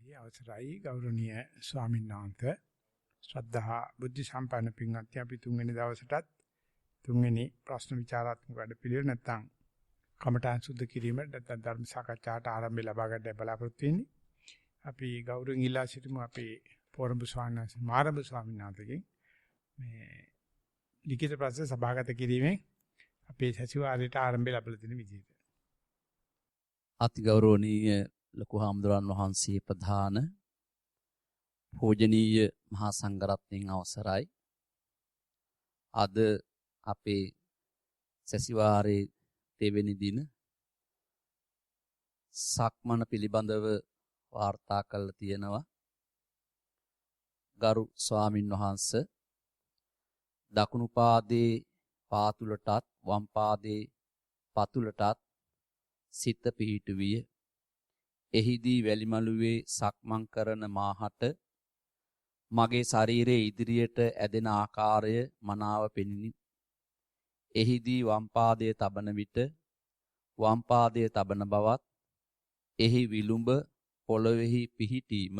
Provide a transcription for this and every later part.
අවසරයි ගෞරවනීය ස්වාමීන් වහන්සේ ශ්‍රද්ධා බුද්ධ සම්පන්න පින්වත්නි අපි තුන්වෙනි දවසටත් තුන්වෙනි ප්‍රශ්න විචාරාත්මක වැඩපිළිවෙල නැත්නම් කමඨාන් සුද්ධ කිරීම නැත්නම් ධර්ම සාකච්ඡාට ආරම්භය ලබා ගන්න බලාපොරොත්තු වෙන්නේ. අපි ගෞරවයෙන් ඉල්ලා සිටිමු අපේ පොරඹු මාරඹ ස්වාමීන් වහන්සේගෙන් මේ ලිඛිත ප්‍රශ්න සභාගත කිරීමෙන් අපේ සතිವಾರයට ආරම්භය ලැබලා තියෙන විදිහට. අති ගෞරවනීය ලොකු හාමුදුරන් වහන්සේ ප්‍රධාන පූජනීය මහා සංඝරත්නයන් අවසරයි. අද අපේ සැසිවාරයේ දෙවෙනි දින සක්මන පිළිබඳව වාර්තා කරලා තියෙනවා. ගරු ස්වාමින් වහන්සේ දකුණු පාදයේ පාතුලටත් වම් පාදයේ පතුලටත් සිත පිහිටුවිය. එහිදී වැලිමලුවේ සක්මන් කරන මාහට මගේ ශරීරයේ ඉදිරියට ඇදෙන ආකාරය මනාව පෙනිනි. එහිදී වම් පාදයේ තබන විට වම් පාදයේ තබන බවත් එහි විලුඹ පොළොවේහි පිහිටීම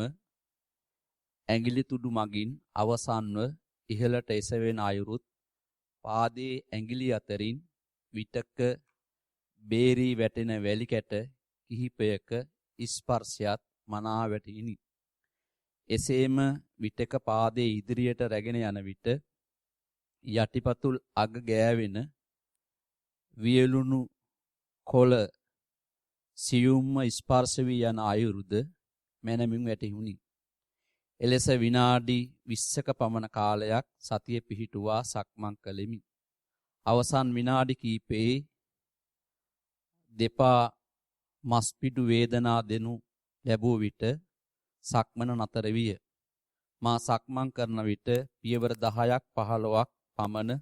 ඇඟිලි තුඩු මගින් අවසන්ව ඉහළට එසවෙන අයුරුත් පාදයේ ඇඟිලි අතරින් විටක බේරී වැටෙන වැලි කැට කිහිපයක ස්පර්ශයත් මනා වැටිනි. එසේම විටක පාදයේ ඉදිරියට රැගෙන යන විට යටිපතුල් අග ගෑවෙන වියලුණු කොළ සියුම්ම ස්පර්ශ වී යන අයුරුද මැනමින් වැටහුණි. එලෙස විනාඩි 20ක පමණ කාලයක් සතිය පිහිටුවා සක්මන් කළෙමි. අවසන් විනාඩි කිහිපයේ දෙපා මස්පිඩු වේදනා දෙනු ලැබුව විට සක්මන නතර විය. මා සක්මන් කරන විට පියවර 10ක් 15ක් පමණ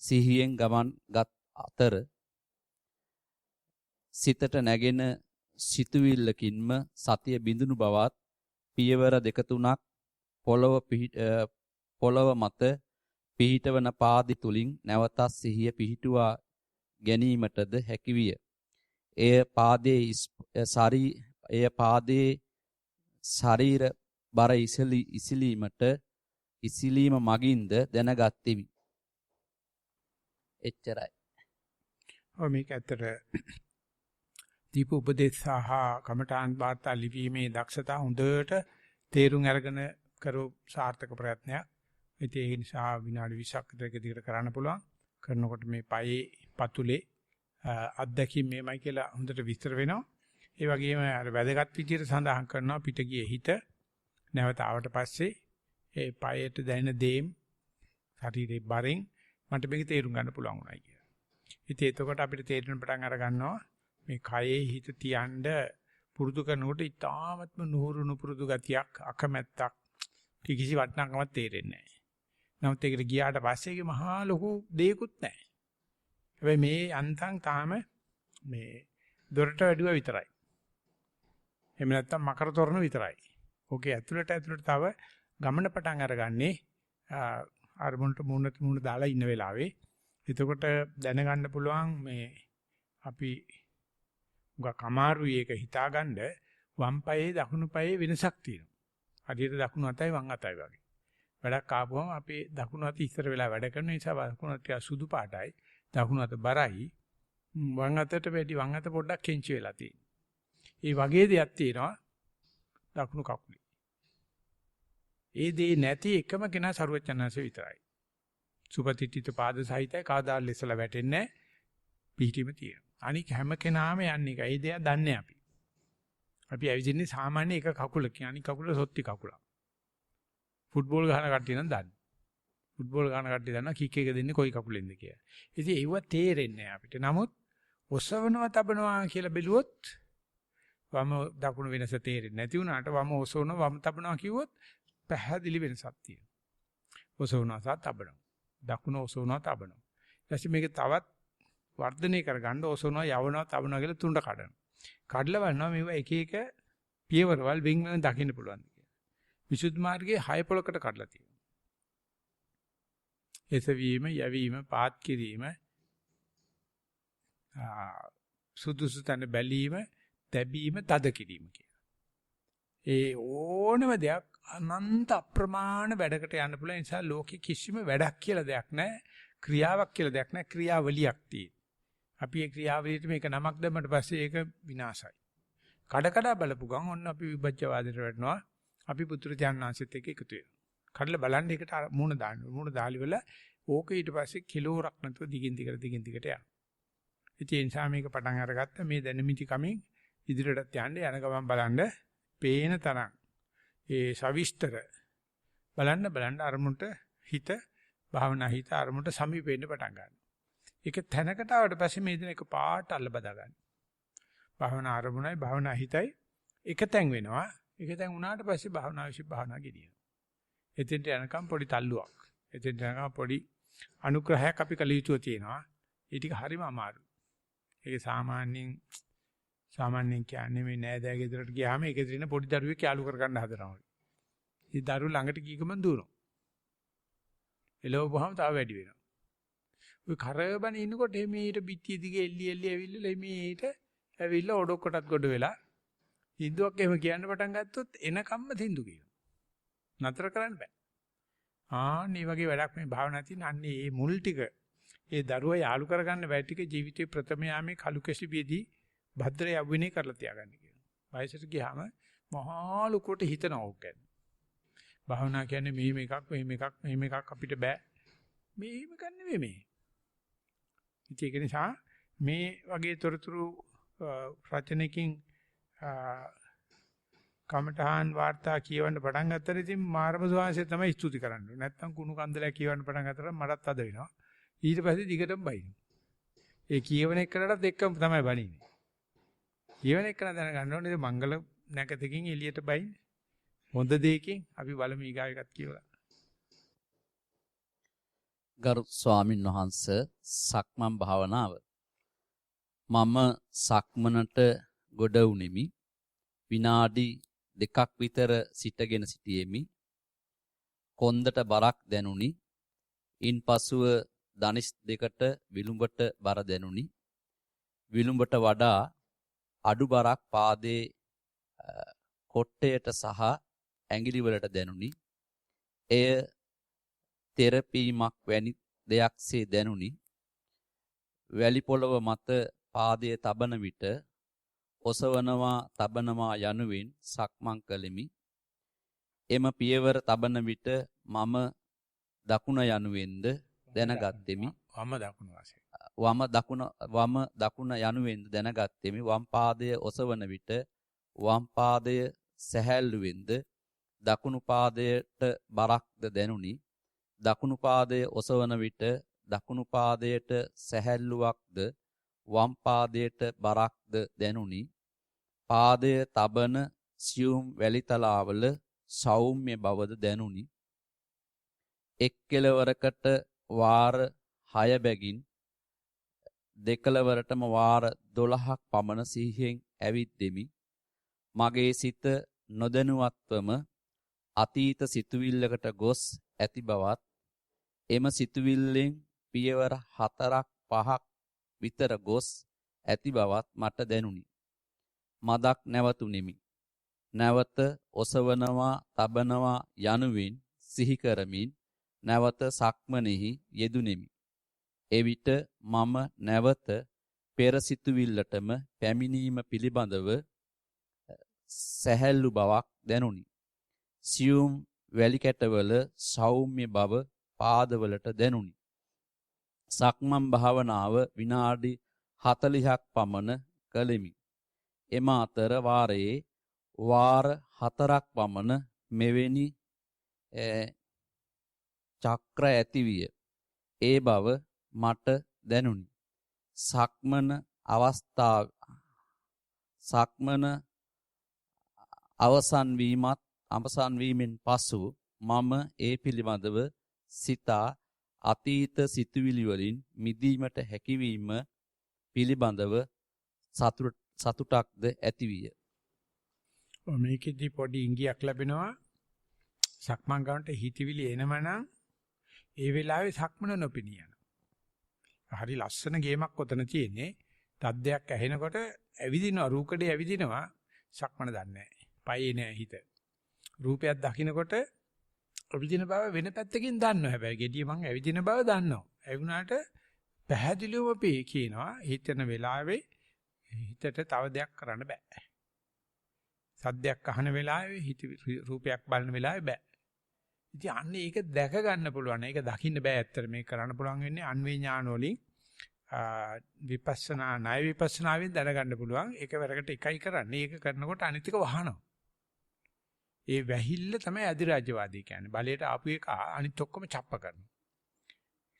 සිහියෙන් ගමන්ගත් අතර සිතට නැගෙන සිතුවිල්ලකින්ම සතිය බිඳුණු බවත් පියවර 2-3ක් පොළව මත පිහිටවන පාදි තුලින් නැවතත් සිහිය පිහිටුවා ගැනීමටද හැකිවිය. එය පාදයේ ශරීර බර ඉසිලීම මගින්ද දැනගත්ෙමි. එච්චරයි. මේක ඇත්තට දීප උපදේශ සහ කමඨාන් වාර්තා ලිවීමේ දක්ෂතා හොඳට තේරුම් අරගෙන කරෝ සාර්ථක ප්‍රයත්නයක්. ඒ නිසා විනාඩි 20ක් විතර කරන්න පුළුවන්. කරනකොට මේ පයේ පතුලේ අත්දැකීම් මේමයි කියලා හොඳට විස්තර වෙනවා. ඒ වගේම අර වැදගත් විදියට සඳහන් කරනවා පිටගියේ හිත නැවත ආවට පස්සේ ඒ පයට දැනෙන දේම් ශරීරේ බරෙන් මට මේක තේරුම් ගන්න පුළුවන් උනායි කියලා. ඉතින් එතකොට අපිට තේරෙන පටන් අර ගන්නවා මේ කයේ හිත තියන්න පුරුදු කරනකොට ඉතාමත්ම නුහුරු නුපුරුදු ගතියක් අකමැත්තක් කිසි වටිනාකමක් තේරෙන්නේ නැහැ. නමුත් ඒකට ගියාට පස්සේ ඒක මහා ලොකු දෙයක්වත් නැහැ. හැබැයි මේ අන්තං තාම මේ දොරට වැඩුවා විතරයි. එහෙම නැත්නම් මකර තොරණ විතරයි. ඕකේ ඇතුළට තව ගමන පටන් අරගන්නේ අරමුණට මුණ දාලා ඉන්න වෙලාවේ. එතකොට දැනගන්න පුළුවන් මේ අපි උගා කමාරුයි ඒක හිතාගන්න වම් පායේ දකුණු පායේ වෙනසක් තියෙනවා. හරියට දකුණු අතයි වම් අතයි වගේ. වැඩක් ආපුවම අපේ දකුණු අත ඉස්සර වෙලා වැඩ කරන නිසා දකුණු අත සුදු පාටයි. දකුණු අත බරයි. වම් අතට වැඩි වම් අත පොඩ්ඩක් කෙන්චි වෙලා තියෙනවා. ඒ වගේ දෙයක් තියෙනවා දකුණු කකුලේ. ඒ දේ නැති එකම කෙනා සරුවචනanse විතරයි. සුපතිත්‍ිත පාද සහිතයි කවදා ලෙසලා වැටෙන්නේ පිහිටීම තියෙනවා. අනික හැම කෙනාම යන්නේ එකයි. ඒ දෙය දන්නේ අපි. අපි ඇවිදින්නේ සාමාන්‍ය එක කකුලක. අනික කකුල සොත්ති කකුලක්. ෆුට්බෝල් ගහන කට්ටිය නම් දන්නේ. ෆුට්බෝල් ගහන කට්ටිය දන්නා කික් එක දෙන්නේ කොයි කකුලෙන්ද කියලා. ඉතින් ඒව තේරෙන්නේ අපිට. නමුත් ඔසවනවා තබනවා කියලා බැලුවොත් වම දකුණු වෙනස තේරෙන්නේ නැති වුණාට වම ඔසවනවා වම තබනවා කිව්වොත් පැහැදිලි වෙනසක් තියෙනවා. ඔසවනවා සහ තබනවා. දකුණ ඔසවනවා තබනවා. ඊට මේක තවත් වර්ධනය කරගන්න ඔසවනවා යවනවා තබනවා කියලා තුනට කඩනවා. කඩලා බලනවා මේව එක එක පියවරවල් වෙන් වෙන දකින්න පුළුවන් කියලා. විසුද්ධි මාර්ගයේ 6 පොලකට කඩලා තියෙනවා. එසවීම, යැවීම, පාත් කිරීම, සුදුසු තැන බැලීම, තැබීම, තද කිරීම කියලා. ඒ ඕනම දෙයක් අනන්ත අප්‍රමාණ වැඩකට යන්න පුළුවන් නිසා ලෝකෙ කිසිම වැඩක් කියලා දෙයක් නැහැ. ක්‍රියාවක් කියලා දෙයක් නැහැ. ක්‍රියාවලියක් තියෙනවා. අපි ඒ ක්‍රියාවලියට මේක නමක් දැම්මට පස්සේ ඒක විනාශයි. කඩ බලපු ගමන් ඔන්න අපි විභජ්‍යවාදයට වැටෙනවා. අපි පුත්‍ර ත්‍යානාංශෙත් එක්ක එකතු වෙනවා. කඩලා බලන්න ඒකට මූණ දාන්න. මූණ දාලි වල ඕක ඊට පස්සේ කිලෝරක් නැතුව දිගින් දිගට යනවා. ඒ නිසා මේක පටන් අරගත්ත මේ දැනුමිති කමින් ඉදිරියටත් යන්න යන ගමන් බලන්න පේන තරම් ඒ සවිස්තර බලන්න අරමුණට හිත භාවනා හිත අරමුණට සමීප වෙන්න පටන් ගන්නවා. ඒක තැනකට ආවට පස්සේ මේ දින එක පාට අල්ල බදා ගන්න. භාවනා අරමුණයි භාවනා හිතයි එකතෙන් වෙනවා. එකතෙන් වුණාට පස්සේ භාවනා විශ්ි භාවනා ගෙනියනවා. එතෙන්ට යනකම් පොඩි තල්ලුවක්. එතෙන්ට යනකම් පොඩි අනුග්‍රහයක් අපි කළ යුතු තියෙනවා. ඒ ටික හරිම අමාරුයි. ඒක සාමාන්‍යයෙන් කියන්නේ මේ නෑදෑ ගෙදරට ගියාම ඒකේ තියෙන පොඩි දරුවෙක් යාළු කරගන්න හදනවා. ඒ දරුවෝ ළඟට ගිය ගමන් දුවනවා. එළවපුවාම තව වැඩි වෙනවා. ඔය කරබන ඉන්නකොට මේට පිටිය දිගේ එල්ලි ඇවිල්ලා මේට ඇවිල්ලා ඔඩොක්කටත් ගොඩ වෙලා හින්දුවක් එහෙම කියන්න පටන් ගත්තොත් එනකම්ම තින්දු කියනවා. නතර කරන්න බෑ. මේ වගේ වැඩක් මේ භාවනා තියෙන අන්නේ මේ මුල් ටික ඒ දරුවා යාළු කරගන්න බැරි ටික ජීවිතේ ප්‍රථම යාමේ කලු කැසිපියේදී භද්‍ර යවුනේ කරලා තියාගන්න කියනවා. වයසට ගියාම මහා ලොකුට හිතනවා ඕක ගැන. භාවනා කියන්නේ මෙහෙම එකක් අපිට බෑ. මෙහෙම ගන්න නෙමෙයි මේ. ඒක නිසා මේ වගේ තොරතුරු රචනකින් කමඨහන් වාර්තා කියවන්න පටන් ගත්තට ඉතින් මාර්ම සෝවාන්සේ තමයි ස්තුති කරන්නේ. නැත්තම් කුණු කන්දලයක් කියවන්න පටන් ගත්තට මටත් අද වෙනවා. ඊට පස්සේ දිගටම බයිනවා. ඒ කියවන එකකටත් එක්කම තමයි බණින්නේ. කියවන එක දැනගන්න ඕනේ මංගල නැකතකින් එළියට බයින්නේ. හොඳ දෙයකින් අපි බලමු ඊගාව එකක් කියලා. ගරු ස්වාමින් වහන්සේ සක්මන් භාවනාව මම සක්මනට ගොඩ වුනිමි විනාඩි 2ක් විතර සිටගෙන සිටියෙමි කොන්දට බරක් දැනුනි ඉන්පසුව දනිස් දෙකට විලුඹට බර දැනුනි විලුඹට වඩා අඩු බරක් පාදයේ කොට්ටයට සහ ඇඟිලි වලට දැනුනි එය තෙරපීමක් වැනි දෙයක්සේ දැනුනි වැලි පොළව මත පාදයේ තබන විට ඔසවනවා තබනවා යනුවෙන් සක්මන් කළෙමි එම පියවර තබන විට මම දකුණ යනුවෙන්ද දැනගත්ෙමි වම දකුණ යනුවෙන්ද දැනගත්ෙමි වම් පාදය ඔසවන විට වම් පාදය සැහැල්ලුවෙන්ද දකුණු පාදයට බරක්ද දැනුනි දකුණු පාදයේ ඔසවන විට දකුණු පාදයට සැහැල්ලුවක්ද වම් පාදයට බරක්ද දැනුනි පාදය තබන සියුම් වැලිතලාවල සෞම්‍ය බවද දැනුනි එක් කෙළවරකට වාර 6 බැගින් දෙකළවරටම වාර 12ක් පමණ සිහියෙන් ඇවිද්දෙමි මගේ සිත නොදැනුවත්වම අතීත සිතුවිල්ලකට ගොස් ඇති බවත් එම සිතුවිල්ලෙන් පියවර 4ක් 5ක් විතර ගොස් ඇති බවත් මට දැනුනි. මදක් නැවතුණෙමි. නැවත ඔසවනවා තබනවා යනුවෙන් සිහි කරමින් නැවත සක්මනෙහි යෙදුණෙමි. එවිට මම නැවත පෙර සිතුවිල්ලටම පැමිණීම පිළිබඳව සැහැල්ලු බවක් දැනුනි. සියුම් වැලි කැටවල සෞම්‍ය බව පාදවලට දැනුනි. සක්මන් භාවනාව විනාඩි 40ක් පමණ කළෙමි. එම අතර වාරයේ වාර 4ක් පමණ මෙවැනි චක්‍ර ඇතිවිය. ඒ බව මට දැනුනි. සක්මන අවසන් වීමෙන් පසු මම ඒ පිළිබඳව සිතා අතීත සිතුවිලි වලින් මිදීමට හැකියවීම පිළිබඳව සතුටක්ද ඇතිවිය. මේකෙදි පොඩි ඉඟියක් ලැබෙනවා. සක්මන් ගන්නට හිතවිලි එනමනම් ඒ වෙලාවේ සක්මන නොපෙනියන. හරි ලස්සන ගේමක් ඔතන තියෙන්නේ. තද්දයක් ඇහෙනකොට ඇවිදිනවා රූකඩේ ඇවිදිනවා සක්මන දන්නේ නැහැ. පයේ නෑ හිත. රූපයක් දකින්නකොට ඇවිදින බව වෙන පැත්තකින් දන්නවා. හැබැයි gediy මං ඇවිදින බව දන්නවා. ඒ වුණාට පැහැදිලිවම කියනවා හිතන වෙලාවේ හිතට තව දෙයක් කරන්න බෑ. සද්දයක් අහන වෙලාවේ හිත රූපයක් බලන වෙලාවේ බෑ. ඉතින් අන්න ඒක දැක ගන්න පුළුවන්. ඒක දකින්න බෑ ඇත්තට මේක කරන්න පුළුවන් වෙන්නේ අන්වේ ඥාන වලින් විපස්සනා ණය විපස්සනාවෙන් දැනගන්න පුළුවන්. ඒක වැරකට එකයි කරන්නේ. ඒක කරනකොට අනිත් එක වහනවා. ඒ වැහිල්ල තමයි අධිරාජ්‍යවාදී කියන්නේ. බලයට ආපු එක අනිත් ඔක්කොම ڇප්ප කරනවා.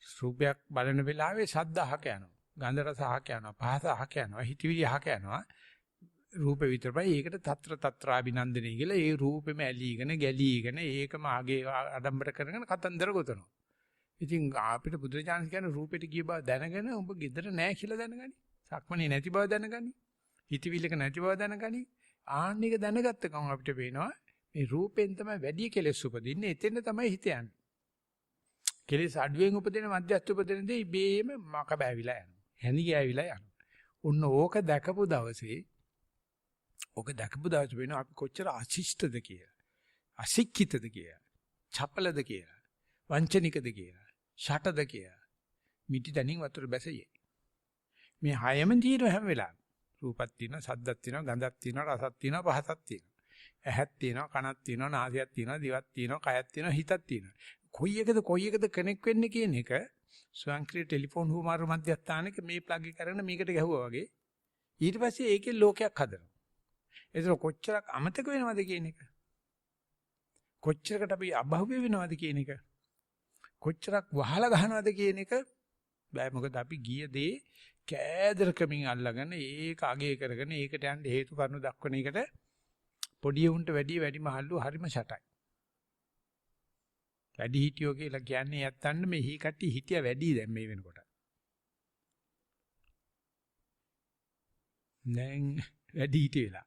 රූපයක් බලන වෙලාවේ ශබ්ද අහක යනවා. ගන්ධ රස අහක යනවා. පහස අහක යනවා. හිතවිලි අහක යනවා. රූප විතරයි. ඒකට తත්‍ර తත්‍රාබිනන්දනය කියලා ඒ රූපෙම ඇලීගෙන ගැලීගෙන ඒකම ආගේ ආඩම්බර කරගෙන කතන්දර ගොතනවා. ඉතින් අපිට බුදුරජාණන් කියන්නේ රූපෙට ගිය බව දැනගෙන ඔබ gedara නැහැ කියලා දැනගනි. සක්මනේ නැති බව දැනගනි. හිතවිල්ලක නැති බව දැනගනි. ආන්න එක දැනගත්ත ගමන් අපිට පේනවා මේ රූපෙන් තමයි වැඩි කෙලෙස් උපදින්නේ. එතෙන් තමයි හිත යන්නේ. කෙලෙස් අඩුවෙන් උපදින මධ්‍යස්ථ උපදින දේ ඉබේම මක බෑවිලා යනවා. හැඳි ගෑවිලා යනවා. ඔන්න ඕක දැකපු දවසේ වෙනවා අපි කොච්චර අශිෂ්ටද කියලා. අසික්කිතද කියලා. චපලද කියලා. වංචනිකද කියලා. ෂටද කියලා. මිටි තනින් වතුර බැසයේ. මේ හයම තියෙන හැම වෙලාවෙම. රූපක් තියෙනවා, සද්දක් තියෙනවා, ගඳක් තියෙනවා, රසක් තියෙනවා, පහසක් තියෙනවා. ඇහක් තියෙනවා, කනක් තියෙනවා, නාසයක් තියෙනවා, දිවක් තියෙනවා, කයක් තියෙනවා, හිතක් තියෙනවා. කොයි එකද කනෙක්ට් වෙන්නේ කියන එක ස්වයංක්‍රීය ටෙලිෆෝන් හුමාරු මධ්‍යස්ථානයක මේ ප්ලග් එක කරගෙන මේකට ගැහුවා වගේ ඊට පස්සේ ඒකේ ලෝකයක් හදනවා. ඒක කොච්චරක් අමතක වෙනවද කියන එක. කොච්චරකට අපි අභව්‍ය වෙනවද කියන එක. කොච්චරක් වහලා ගහනවද කියන එක බෑ. මොකද අපි ගිය දේ කෑදරකමින් අල්ලගෙන ඒක අගේ කරගෙන ඒකට යන්න හේතු කාරණා දක්වන එකට පොඩි උන්ට වැඩි මහල්ලු හරිම ෂටයි. වැඩි හිටියෝ කියලා කියන්නේ යත්තන්න මේ හි කට්ටිය හිටිය වැඩි දැන් මේ වෙනකොට. දැන් වැඩි හිටියලා.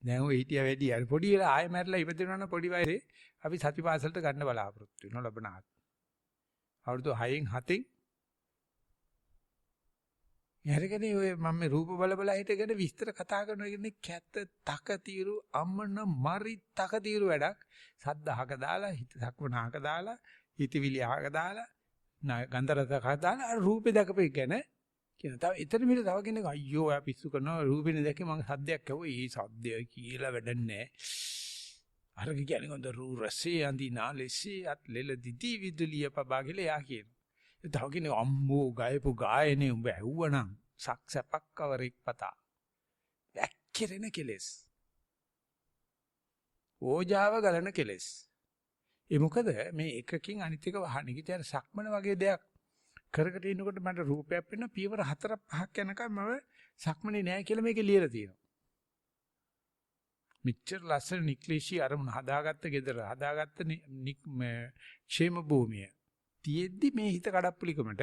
දැන් ඔය හිටිය වැඩි අර පොඩි වෙලා ආයෙ මැරලා ඉපදෙනවා නම් පොඩි වයසේ අපි සතිපාසලට ගන්න බලාපොරොත්තු වෙනවා ලබන ආත්. අවුරුදු 6න් 7න් යරකනේ ඔය මම මේ රූප බල හිටගෙන විස්තර කතා කරනවා කියන්නේ කැත තක తీරු අම්මන මරි තක తీරු වැඩක්. සද්ද අහක දාලා හිත සක්වනාක දාලා හිතවිලි අහක දාලා ගන්ධ රස අහක දාලා අර රූපේ දැකපේ ගැන කියන. තව එතන මෙතන තව කෙනෙක් අයියෝ ඔයා පිස්සු කරනවා රූපෙනේ දැක්කේ මම සද්දයක් ඇහුවා. ඒ සද්දය කියලා වැඩක් නැහැ. අර කියන්නේ හොඳ රූ රසේ අඳිනා ලෙසේ අත් ලෙල දිදි විදුලිය පබාගල යා කියන. ඒ තව කෙනෙක් අම්මෝ ගායපු ගායනේ උඹ ඇහුවනම් සක්සපක් කවරෙක් පතා. වැක්කිරෙන කෙලස්. ඕජාව ගලන කෙලස්. ඒ මොකද මේ එකකින් අනිත් එක වහන්නේ. ඉතින් සක්මන වගේ දෙයක් කරකට ඉන්නකොට මට රූපයක් පෙනෙනවා පියවර 4-5ක් යනකම් මම සක්මනේ නෑ කියලා මේකේ ලියලා තියෙනවා. මිච්ඡර ලස්සන නික්ලිෂී අරමුණ හදාගත්ත gedara හදාගත්ත ക്ഷേම භූමිය. තියෙද්දි මේ හිත කඩප්පුලිකමට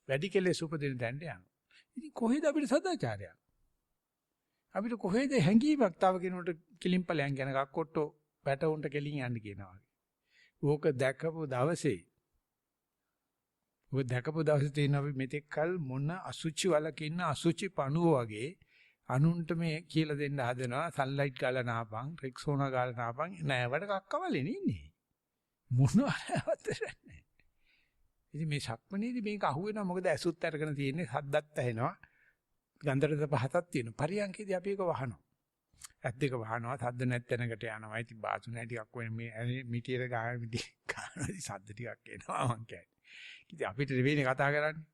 වැඩි කෙලෙස් උපදින තැනට යනවා. ඉතින් කොහෙද අපිට සදාචාරය? අපිට කොහෙද හැංගීමක් තව කෙනෙකුට කිලිම්පලයන් යන කක්කොට්ටෝ පැටවුන්ට කෙලින් යන්න කියනවා. ඕක දැකපු දවසේ තියෙන අපි මෙතෙක් කල මොන අසුචි වලක ඉන්න අසුචි පණුව වගේ අනුන්ට මේ කියලා දෙන්න හදනවා සන්ලයිට් ගාලා නාපන් රෙක්සෝනා ගාලා නාපන් නෑවට කක්කවලේ ඉන්නේ මොනවද නැහැ. ඉතින් මේ ශක්මනේදී මේක අහුවෙනවා මොකද ඇසුත් අරගෙන තියෙන්නේ හද්දත් ඇහෙනවා ගන්ධරස පහතක් තියෙනවා. පරියන්කේදී අපි ඒක වහනවා. ඇස් දෙක වහනවා සද්ද නැත්ැනකට යනවා. ඉතින් බාසුනේ ටිකක් වෙන මේ මිටියට ගාන මිටි ගානදී සද්ද ටිකක් එනවා මං කියන්නේ. ඉතින් අපිට වෙන්නේ කතා කරන්නේ.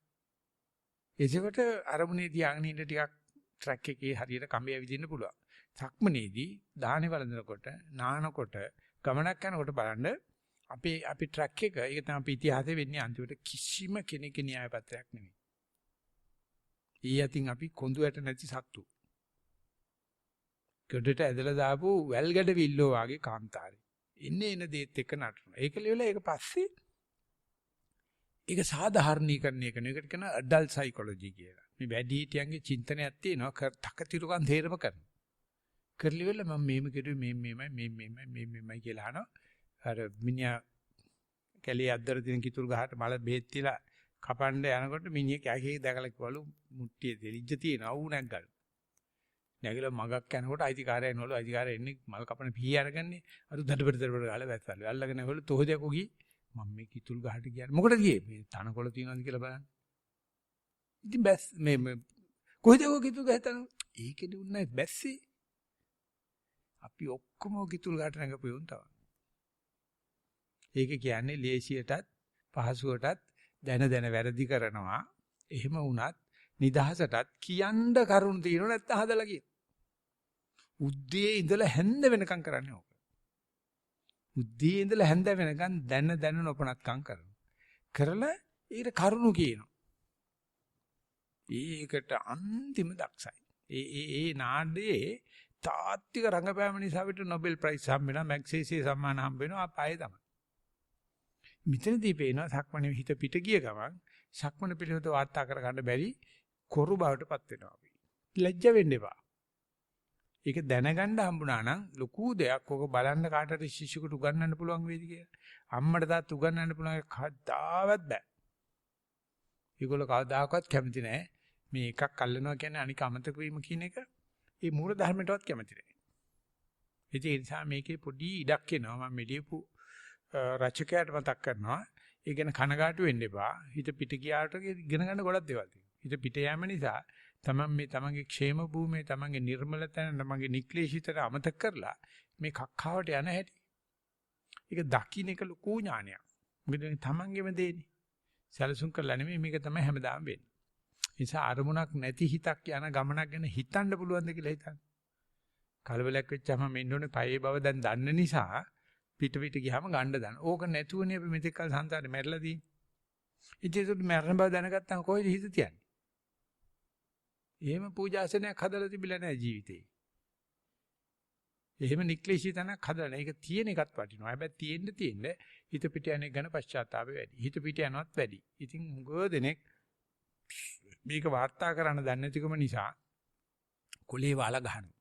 ඒකට අරමුණේ තියාගෙන ඉන්න ටිකක් ට්‍රැක් එකේ හරියට කඹය විදින්න පුළුවන්. සක්මනේදී දාහනේ වළඳනකොට නානකොට ගමනක් යනකොට බලන්න අපි ට්‍රැක් එක ඒක තමයි අපි ඉතිහාසයේ වෙන්නේ අන්තිමට කිසිම කෙනෙකුගේ න්‍යාය පත්‍රයක් නෙවෙයි. ඊයතින් අපි කොඳුයට නැති සත්තු. ගොඩට ඇදලා දාපු වැල්ගඩ විල්ලෝ වගේ කාන්තාරේ. එන්නේ එන දේත් එක්ක නටනවා. ඒක ලෙවලා ඒක පස්සේ ඒක සාධාරණීකරණය කරන එකට කියන ඇඩල්ට් සයිකොලොජි කියලා. මේ වැඩිහිටියන්ගේ චින්තනයක් තියෙනවා තකතිරුකම් තේරම කරනවා. කරලිවෙල මම මේම කිරුවේ මේමයි කියලා අහනවා. අර මිනිහා කැලේ අද්දර තියෙන කිතුල් ගහට මල බෙහෙත් තියලා කපන්න යනකොට මිනිහ කැහේ දැකලා කිව්වලු මුට්ටියේ දෙලිජ්ජ තියෙනවා ඌ නැග්ගලු. නැගිලා මගක් යනකොට අයිතිකාරය එනවලු අයිතිකාරය එන්නේ මල් කපන පී අරගන්නේ අර දඩබඩ ගාලා වැස්සල්ලු. අල්ලගෙන එවලු තෝහදයක් ගියේ. මම මේ කිතුල් ගහට ගියා. මොකටද ගියේ? මේ තනකොළ තියනවාද කියලා බලන්න. ඉතින් බැස් මේ කොහෙද ඔය කිතුල් ගහ තන? ඒකෙදි උන්නේ බැස්සේ. අපි ඔක්කොම කිතුල් ගහට නැගපු යොන් තමයි. ඒක කියන්නේ ලේසියටත් පහසුවටත් දැන වැරදි කරනවා. එහෙම වුණත් නිදහසටත් කියන්න කරුණ තියෙනව නැත්නම් හදලා කියන. උද්දී ඉඳලා හැන්ද වෙනකම් කරන්නේ ඕක. උද්දී ඉඳලා හැන්ද වෙනකම් දැන නොපනත්කම් කරනවා. කරලා ඊට කරුණු කියනවා. ඒකට අන්තිම දක්ෂයි. ඒ නාඩේ තාත්තික රංගපෑම නිසා විතර නොබෙල් ප්‍රයිස් හම්බ වෙනවා, මැග්සේසේ සම්මාන හම්බ වෙනවා, ආපායේ තමයි. මෙතනදී පේනවා සක්මණේ හිත පිට ගිය ගමන් සක්මණ පිළිවෙත වාර්තා කර ගන්න බැරි කොරු බවටපත් වෙනවා අපි. ලැජ්ජ වෙන්න එපා. ඒක දැනගන්න හම්බුණා නම් ලොකු දෙයක්. ඔක බලන්න කාටට ශිෂ්‍යකට උගන්වන්න පුළුවන් වේද කියලා. අම්මට තාත් උගන්වන්න පුළුවන් කවදාවත් බෑ. ඒගොල්ලෝ කවදාකවත් කැමති නෑ. මේ එකක් අල්ලනවා කියන්නේ අනික අමතක වීම කියන එක ඒ මූල ධර්මයටවත් කැමති නෑ. ඒ නිසා මේකේ පොඩි ඉඩක් එනවා. මම මෙලියපු රචකයාට මතක් කරනවා. ඒ ගැන කනගාටු වෙන්න එපා. හිත පිට ගියාට ඉගෙන ගන්න ගොඩක් දේවල් තියෙනවා. හිත පිට යෑම නිසා තමන්ගේ ക്ഷേම භූමියේ තමන්ගේ නිර්මල තැන තමන්ගේ නික්ලේශිතට අමතක කරලා මේ කක්කාවට යන හැටි. ඒක දකින්න එක ලොකු ඥානයක්. මොකද තමන්ගේම දෙන්නේ. සැලසුම් කරලා නෙමෙයි මේක තමයි හැමදාම වෙන්නේ. ඒ නිසා අරමුණක් නැති හිතක් යන ගමනක් ගැන හිතන්න පුළුවන්ද කියලා හිතන්න. කලබලයක් වෙච්චාම මෙන්න ඕනේ පයේ බව දැන් දන්න නිසා පිට ගියාම ගන්න දාන. ඕක නැතුවනේ අපි මෙතෙක් කල සංසාරේ මැරලා තියෙන්නේ. ඉතින් ඒක මැරෙන බව දැනගත්තාම කොහෙද හිත තියන්නේ? එහෙම පූජාසනයක් හදලා තිබිලා නැහැ ජීවිතේ. එහෙම නික්ලේශී තනක් හදලා නැහැ. ඒක තියෙන එකත් වටිනවා. හැබැයි තියෙන්න හිත පිට යන එක ගැන පශ්චාත්තාපය වැඩි. හිත පිට යනවත් වැඩි. ඉතින් හුඟ දෙනෙක් මේක වාර්තා කරන්න දන්නේ නැතිකම නිසා කොලේ වාලා ගහනවා.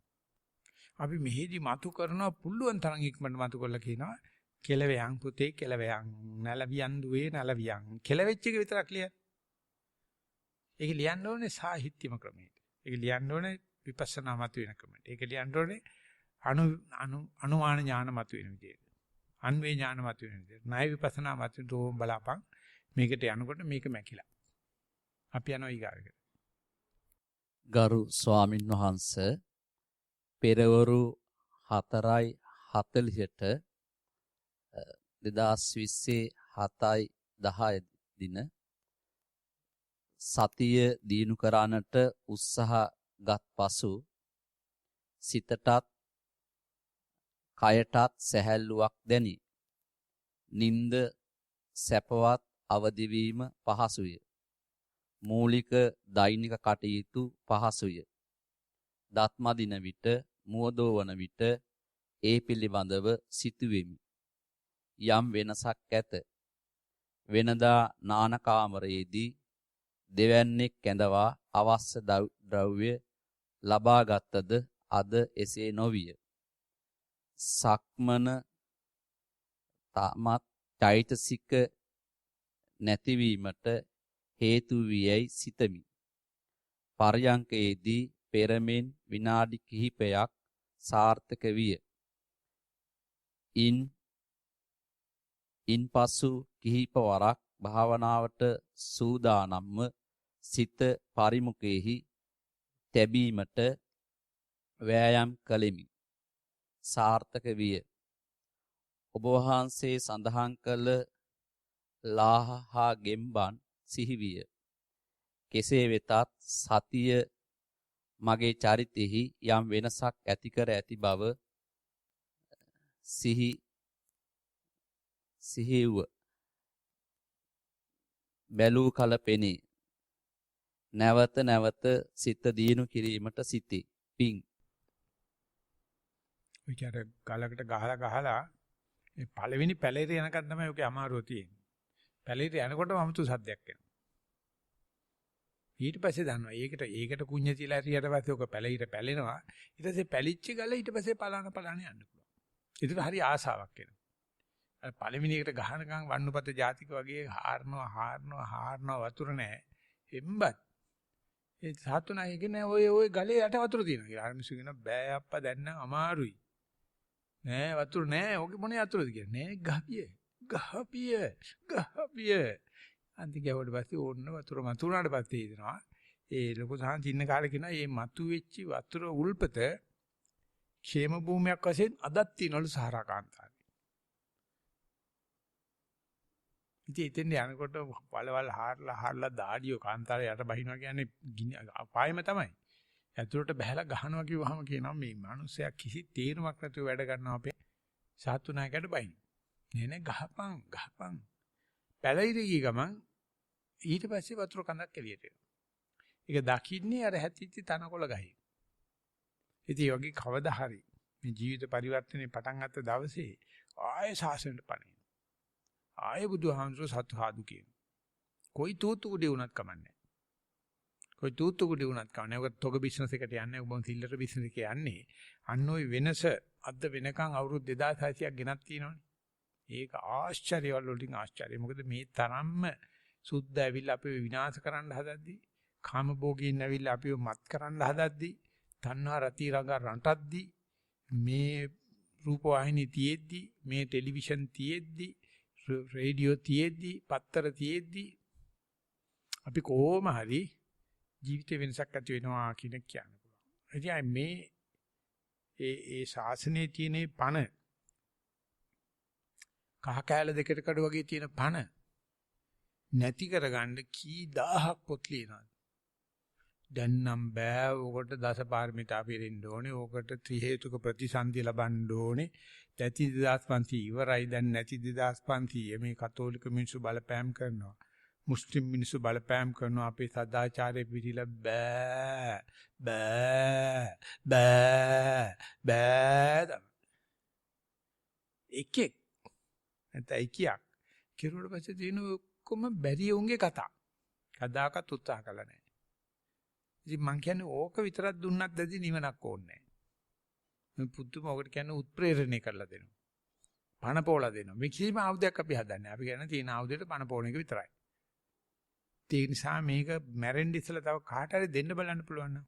අපි මෙහෙදි මතු කරනවා පුළුවන් තරම් ඉක්මනට මතු කරලා කියනවා කෙලවයන් පුතේ කෙලවයන් නලවියන් දුවේ නලවියන් කෙලවෙච්ච එක විතරක් ලියන්න. ඒක ලියන්න ඕනේ සාහිත්‍යම ක්‍රමයට. ඒක ලියන්න ඕනේ විපස්සනා මත වෙන ක්‍රමයට. ඒක ලියන්න ඕනේ අනුමාන ඥාන මත වෙන විදියට. අන්වේ ඥාන මත වෙන විදියට. ණය විපස්සනා මත දෝම් බලාපන් මේකට යනකොට මේක මැකිලා. අපි යනවා ඊගාවට. ගරු ස්වාමින් වහන්සේ පෙරවරු 4:40ට 2020 7:10 දින සතිය දිනු කරන්නට උත්සාහගත් පසු සිතටත් කයටත් සැහැල්ලුවක් දැනි. නිନ୍ଦ සැපවත් අවදි වීම පහසුය. මූලික දෛනික කටයුතු පහසුය. දත්ම දින විට මුවදෝ වන විට ඒ පිළිබඳව සිතුවෙමි. යම් වෙනසක් ඇත. වෙනදා නාන කාමරයේදී දෙවැන්නෙක් කැඳවා අවශ්‍ය ද්‍රව්‍ය ලබාගත්ද අද එසේ නොවිය. සක්මන තමත් චෛතසික නැතිවීමට හේතු වියයි සිතමි. පර්යංකයේදී පෙරමෙන් විනාඩි කිහිපයක් සාර්ථක විය. ඉන්පසු කිහිප වරක් භාවනාවට සූදානම්ව සිත පරිමුඛෙහි තැබීමට වෑයම් කළෙමි. සාර්ථක විය. ඔබ වහන්සේ සඳහන් කළ ලාහා ගෙම්බන් සිහිවිය. කෙසේ වෙතත් සතිය මගේ චරිතෙහි යම් වෙනසක් ඇති කර ඇති බව සිහිව බැලූ කල පෙනේ. නැවත සිත දියුණු කිරීමට සිටි. පිං. විචාර ගලකට ගහලා මේ පළවෙනි පැලේට යනකන් තමයි ඔකේ අමාරුව තියෙන්නේ. පැලේට යනකොටම 아무තු සද්දයක් එනවා. ඊට පස්සේ දන්නවා ඒකට කුඤ්ඤ තියලා හරියට පස්සේ ඔක පැලෙනවා. ඊට පස්සේ පැලිච්ච ගල ඊට පස්සේ පලාන යන්න පුළුවන්. ඒකට හරි ආසාවක් එනවා. අර පළවෙනි එකට ගහනකම් වන්නපත ජාතික වගේ හාරනවා වතුර නැහැ. එම්බත් ඒ සාතුනාගේ කියන්නේ ඔය ගලේ යට වතුර තියෙනවා කියලා. අර මිනිස්සු කියනවා බෑ අප්පා දැන් නම් අමාරුයි. නෑ වතුර නෑ. ඔගේ මොනේ වතුරද කියන්නේ? නෑ ගහපිය. අන්ති ගැවුවට පස්සේ ඕන්න වතුර මතුනාට පස්සේ හිතනවා. ඒ ලොකු සහන් චින්න කාලේ කියනවා මේ මතු වෙච්චි වතුර උල්පත ക്ഷേම භූමියක් වශයෙන් අදත් තියනවලු සහරා කාන්තාරේ. ඉතින් යනකොට වලවල් හාරලා දාඩියෝ කාන්තාරේ යට බහිනවා කියන්නේ අපායම තමයි. ඇතුළට බහැලා ගහනවා කිව්වහම කියනවා මේ මිනිස්සයා කිසි තේරුමක් නැතුව වැඩ කරනවා අපේ සාතුනායකට බයින්. නේ ගහපන්. පැලිරි ගිය ගමන් ඊට පස්සේ වතුර කඳක් එළියට එනවා. ඒක දකින්නේ අර හැතිච්ච තනකොළ ගහේ. ඉතින් යෝගී කවදා හරි මේ ජීවිත පරිවර්තනේ පටන් ගත්ත දවසේ ආයෙ සාසනෙට පණින. ආයෙ බුදුහාමුදුරුවෝ සතු සාදු කියන. කොයි තූතු කුඩේ වුණත් කමන්නේ. ඔක තොග බිස්නස් එකට යන්නේ ඔබ සිල්ලර බිස්නස් එකේ යන්නේ. අන්න ওই වෙනස අද වෙනකන් අවුරුදු 2600ක් ගෙනත් තියෙනවනේ. ඒක ආශ්චර්යවල වලින් ආශ්චර්යයි. මොකද මේ තරම්ම සුද්ධ ඇවිල්ලා අපිව විනාශ කරන්න හදද්දී, කාමභෝගීන් ඇවිල්ලා අපිව මත් කරන්න හදද්දී, තණ්හා රති රඟ රටද්දී, මේ රූප වාහිනී තියෙද්දී, මේ ටෙලිවිෂන් තියෙද්දී, රේඩියෝ තියෙද්දී, පත්තර තියෙද්දී අපි කොහොම හරි ජීවිතේ වෙනසක් ඇති වෙනවා කියන කියන්න පුළුවන්. ඉතින් මේ ඒ ශාසනයේ තියෙන පණ කහ කැල දෙකට කඩ වගේ තියෙන පණ නැති කරගන්න කී දහහක් පොත් ලියනවා. දැන් නම් බෑ ඔකට දසපාරමිතා පිරෙන්න ඕනේ. ඔකට ත්‍රි හේතුක ප්‍රතිසන්දි ලබන්න ඕනේ. නැති 2500 ඉවරයි. දැන් නැති 2500 මේ කතෝලික මිනිස්සු බලපෑම් කරනවා. මුස්ලිම් මිනිස්සු බලපෑම් කරනවා. අපේ සදාචාරය පිළිලා බෑ. එකෙක් නැත්නම් කියක් කිරුවට පස්සේ තියෙන ඔක්කොම බැරි උන්ගේ කතා. කදාකත් උත්සාහ කළා නැහැ. ඉතින් මං කියන්නේ ඕක විතරක් දුන්නත් දැදි නිවනක් ඕනේ නැහැ. මේ පුදුම ඔකට කියන්නේ උත්ප්‍රේරණය කරලා දෙනවා. පණ පොවලා දෙනවා. මේ කිසිම ආයුධයක් අපි හදන්නේ. අපි කියන්නේ තියෙන ආයුධයට පණ පොවන එක විතරයි. ඒ නිසා මේක මැරෙන්න ඉස්සලා තව කාට හරි දෙන්න බලන්න පුළුවන් නම්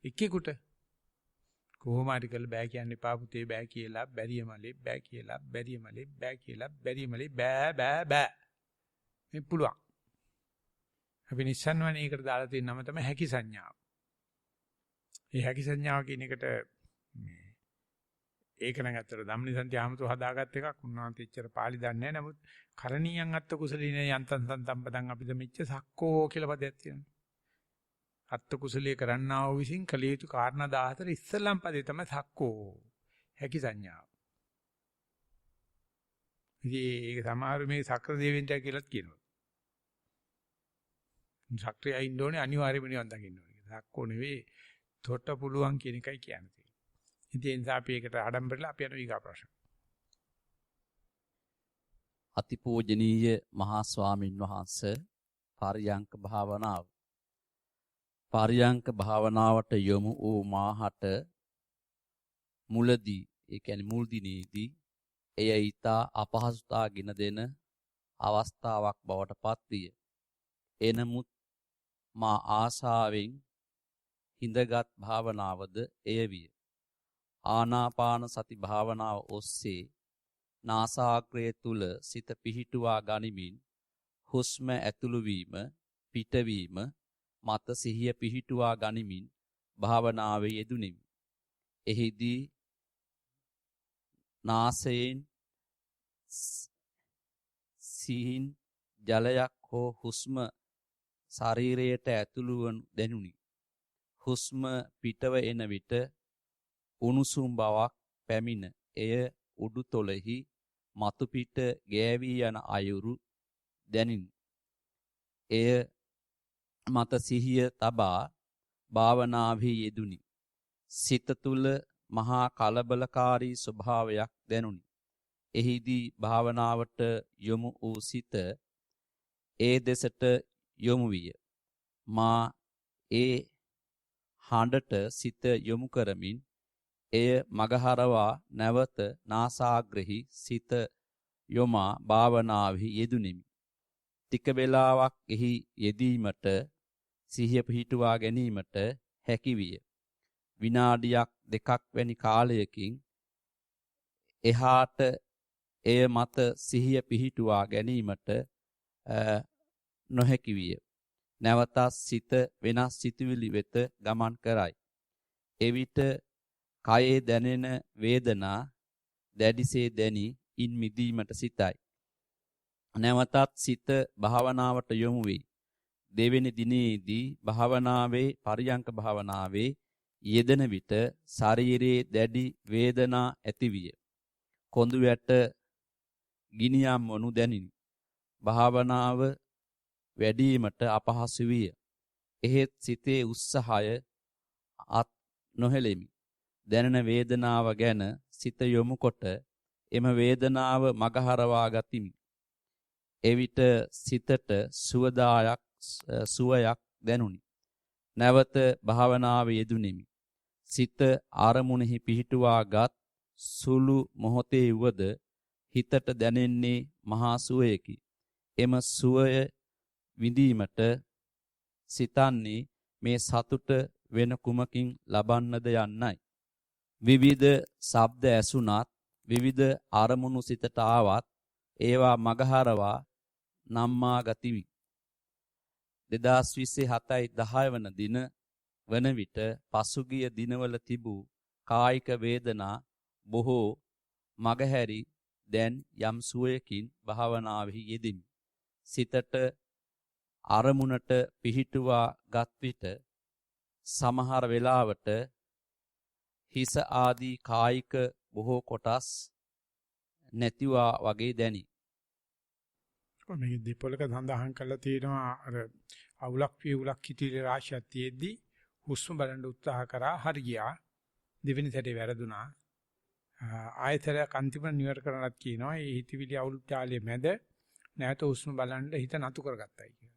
එක්කෙකුට කොහොම හරි කරලා බෑ කියන්න එපා පුතේ බෑ කියලා බැරියමලේ බෑ කියලා බැරියමලේ බෑ මේ පුළුවන්. අපි නිස්සන්වනේ ඒකට දාලා තියෙන නම තමයි හැකි සංඥාව. ඒ හැකි සංඥාව කියන එකට මේ ඒක නම් අතර ධම්මනිසන්ති ආමතු හදාගත් එකක් උන්වහන්සේ එච්චර පාළි දන්නේ නැහැ. නමුත් කරණීයන් අත්ත කුසලිනේ යන්තං සම්පතං අපිට මෙච්ච සක්කෝ කියලා පදයක් තියෙනවා. අත්ත කුසලයේ කරන්නා වූ විසින් කළ යුතු කාරණා 14 ඉස්සලම් පදේ තමයි සක්කෝ හැකි සංඥාව. ඉතින් ඒක සමහර මේ සක්‍ර දෙවියන්ට කියලාත් කියනවා. සක්‍රියයි ඉන්න ඕනේ අනිවාර්යයෙන්ම නිවන් දකින්න ඕනේ. සක්කෝ නෙවෙයි තොට පුළුවන් කියන එකයි කියන්නේ. ඉතින් ඒ නිසා අපි ඒකට ආඩම්බරලා අපි යන ඊගා ප්‍රශ්න. අතිපූජනීය මහා ස්වාමින් වහන්සේ පරියංක භාවනාව. පරියංක භාවනාවට යොමු වූ මාහට මුලදී ඒ කියන්නේ මුල් දිනේදී එය ඊතා අපහසුතාවගෙන දෙන අවස්ථාවක් බවට පත්විය. එනමුත් මා ආශාවෙන් හිඳගත් භාවනාවද එය විය. ආනාපාන සති භාවනාව ඔස්සේ නාසාග්‍රය තුල සිත පිහිටුවා ගනිමින් හුස්ම ඇතුළු වීම පිටවීම මත සිහිය පිහිටුවා ගනිමින් භාවනාවේ යෙදුණෙමි. එහිදී නාසයෙන් සිහින් ජලයක් හෝ හුස්ම ශරීරයට ඇතුළු වනු දැනුනි. හුස්ම පිටව එන විට උණුසුම් බවක් පැමිණ එය උඩුතොලෙහි මතු පිට ගෑවී යන අයුරු දැනිනි. එය මත සිහිය තබා භාවනාවේ යෙදුනි. සිත තුල මහා කලබලකාරී ස්වභාවයක් දැනුනි. එහිදී භාවනාවට යොමු වූ සිත ඒ දෙසට යොමු විය. මා ඒ හඬට සිත යොමු කරමින් එය මගහරවා නැවත නාසාග්‍රෙහි සිත යොමා භාවනාවේ යෙදුණෙමි. ටික වේලාවක් එහි යෙදීමට සිහිය පිහිටුවා ගැනීමට හැකි විය. විනාඩියක් දෙකක් වැනි කාලයකින් එහාට එය මත සිහිය පිහිටුවා ගැනීමට නොහැකි විය. නැවතත් සිත වෙනස් සිතුවිලි වෙත ගමන් කරයි. එවිට කයේ දැනෙන වේදනා දැඩිසේ දැනි ඉන් මිදීමට සිතයි. නැවතත් සිත භාවනාවට යොමු වෙයි. දෙවෙනි දිනේදී භාවනාවේ පරියංක භාවනාවේ යෙදෙන විට ශරීරයේ දැඩි වේදනා ඇතිවිය. කොඳු වැට ගිනියම් වනු දැනිනි. භාවනාව වැඩිවීමට අපහසු විය. එහෙත් සිතේ උත්සාහය අත් නොහෙළෙමි. දැනෙන වේදනාව ගැන සිත යොමු කොට එම වේදනාව මගහරවා ගතිමි. එවිට සිතට සුවයක් දැනුනි. නැවත භාවනාවේ යෙදුණෙමි. සිත ආරමුණෙහි පිහිටුවාගත් සුළු මොහොතේ වුවද හිතට දැනෙන්නේ මහා සුවයකි. එම සුවය විඳීමට සිතන්නේ මේ සතුට වෙන කුමකින් ලබන්නද යන්නයි. විවිධ ශබ්ද ඇසුණත් විවිධ අරමුණු සිතට ආවත් ඒවා මගහරවා නම්මා ගතිවි. 2027 10 වන දින වන විට පසුගිය දිනවල තිබූ කායික වේදනා බොහෝ මගහැරි දැන් යම් සුවයකින් භාවනාවෙහි යෙදිමි. සිතට අරමුණට පිහිටුවා ගත් විට සමහර වෙලාවට හිස ආදී කායික බොහෝ කොටස් නැතිවා වගේ දැනි. මේ දෙපොලක සඳහන් කරලා තියෙනවා අර අවුලක් වියුලක් හිතේ රාශියක් තියෙද්දි හුස්ම බලන්න උත්සාහ කරා හරි ගියා. දෙවෙනි සැරේ වැරදුනා. ආයතරයක් අන්තිම නිවර කරනත් කියනවා මේ හිතවිලි අවුල් තාලයේ මැද නැවත හුස්ම බලන්න හිත නතු කරගත්තයි කියලා.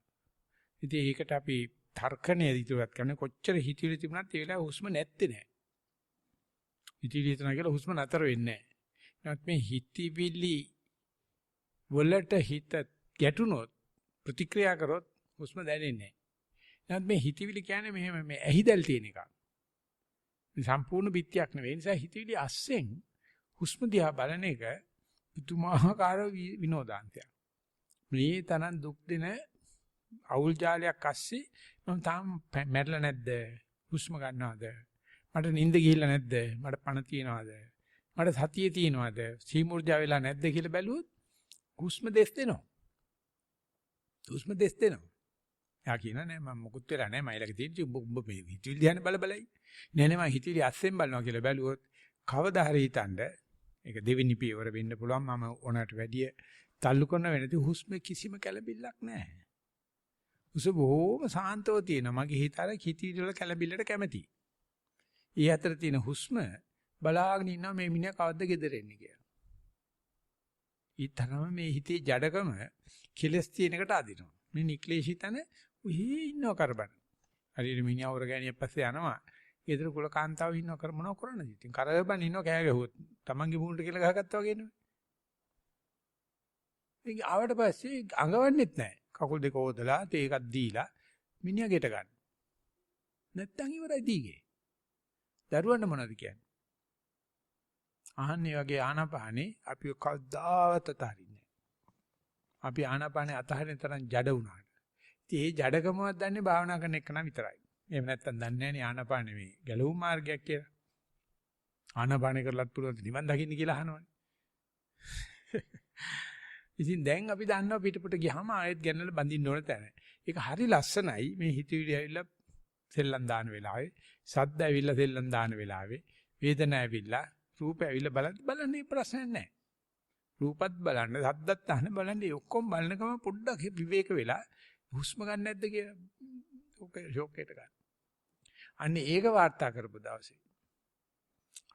ඉතින් ඒකට අපි තර්කණයේ ඉදිරියට කරන්නේ කොච්චර හිතවිලි තිබුණත් ඒ වෙලාවේ හුස්ම නැත්තේ නෑ. හිතවිලි හිතන කියලා හුස්ම නතර වෙන්නේ නෑ. නමුත් මේ හිතවිලි වලට හිත ගැටුනොත් ප්‍රතික්‍රියා කරොත් හුස්ම දැනෙන්නේ නෑ. නමුත් මේ හිතවිලි කියන්නේ මෙහෙම මේ ඇහිදල් තියෙන එකක්. මේ සම්පූර්ණ පිටියක් නෙවෙයි. ඒ නිසා හිතවිලි අස්සෙන් හුස්ම දිහා බලන එක පුදුමාකාර විනෝදාන්තයක්. මේ තරම් දුක් දෙන අවුල් ජාලයක් අස්සේ මම තාම මැරෙලා නැද්ද? හුස්ම ගන්නවද? මට නිින්ද ගිහිල්ලා නැද්ද? මට පණ තියනවද? මට සතිය තියනවද? සීමුර්ජා වෙලා නැද්ද කියලා බැලුවොත් හුස්ම දෙස් දෙනවා. හුස්ම දෙස් දෙනවා. යා කියනවා නෑ මම මොකුත් වෙලා නෑ මම ඊළඟ තියෙන්නේ උඹ මේ හිතවිලි ධ්‍යාන බල නෑ නෑ මම හිතවිලි අස්සෙන් බලනවා කියලා බැලුවොත් කවදා හරි හිතන්න ඒක දෙවෙනි පියවර වෙන්න පුළුවන් මම ඕනකට වැඩිය තල්ලු කරන වෙනදී හුස්ම කිසිම කැළඹිල්ලක් නෑ. හුස්ම බොහොම සාන්තව තියෙනවා. මගේ හිත අර හිතවිලි වල කැළඹිල්ලට කැමතියි. ඊ අතර තියෙන හුස්ම බලාගෙන ඉන්නවා මේ මිනිහා කවද්ද ගෙදර එන්නේ කියලා. ඊතරම මේ හිතේ ජඩකම කෙලස් තියෙන එකට අදිනවා. මේ නික්ලේශිතන උහි ඉන්නව කරබන. හරියට මිනිහා වරගෑනියක් පස්සේ යනවා. ගෙදර කුල කාන්තාව ඉන්නව කර මොනව කරන්නද ඉතින්? කරබන් ඉන්නව කෑ ගැහුවොත් තමන්ගේ මූණට කියලා ගහගත්තා වගේ නෙවෙයි. ඒක ආවට පස්සේ අඟවන්නෙත් නැහැ. කකුල් දෙක හොදලා තේ එකක් දීලා මිනිහා ගෙට ගන්න. නැත්තම් ඉවරයි දීගේ. දරුවන්ට මොනවද කියන්නේ? අහන්නේ වගේ ආනාපානේ අපි කවදාවත් අතහරින්නේ නැහැ. අපි ආනාපානේ අතහරින තරම් ජඩ වුණාට. ඉතින් ඒ ජඩකමවත් දන්නේ භාවනා කරන එක නම් විතරයි. එහෙම නැත්තම් දන්නේ නැහැ නේ ආනාපානේ මේ ගැලවුම් මාර්ගයක් කියලා. ආනාපානේ කරලත් පුළුවන් නිවන් දකින්න කියලා අහනවනේ. ඉතින් දැන් අපි දන්නවා පිටපොට ගියාම ආයෙත් ගැනලා බඳින්න ඕන තැන. ඒක හරි ලස්සනයි මේ හිතවිලි ඇවිල්ලා සෙල්ලම් දාන වෙලාවේ, සද්ද ඇවිල්ලා සෙල්ලම් දාන වෙලාවේ, වේදනාව ඇවිල්ලා, රූප ඇවිල්ලා බලන්නේ ප්‍රශ්නයක් නැහැ. රූපත් බලන්න, සද්දත් අහන බලන්න ඔක්කොම බලනකම පොඩ්ඩක් විවේක වෙලා හුස්ම ගන්න නැද්ද කියලා ඕක ෂොක්කේට ගන්න. අන්න ඒක වාර්තා කරපු දවසේ.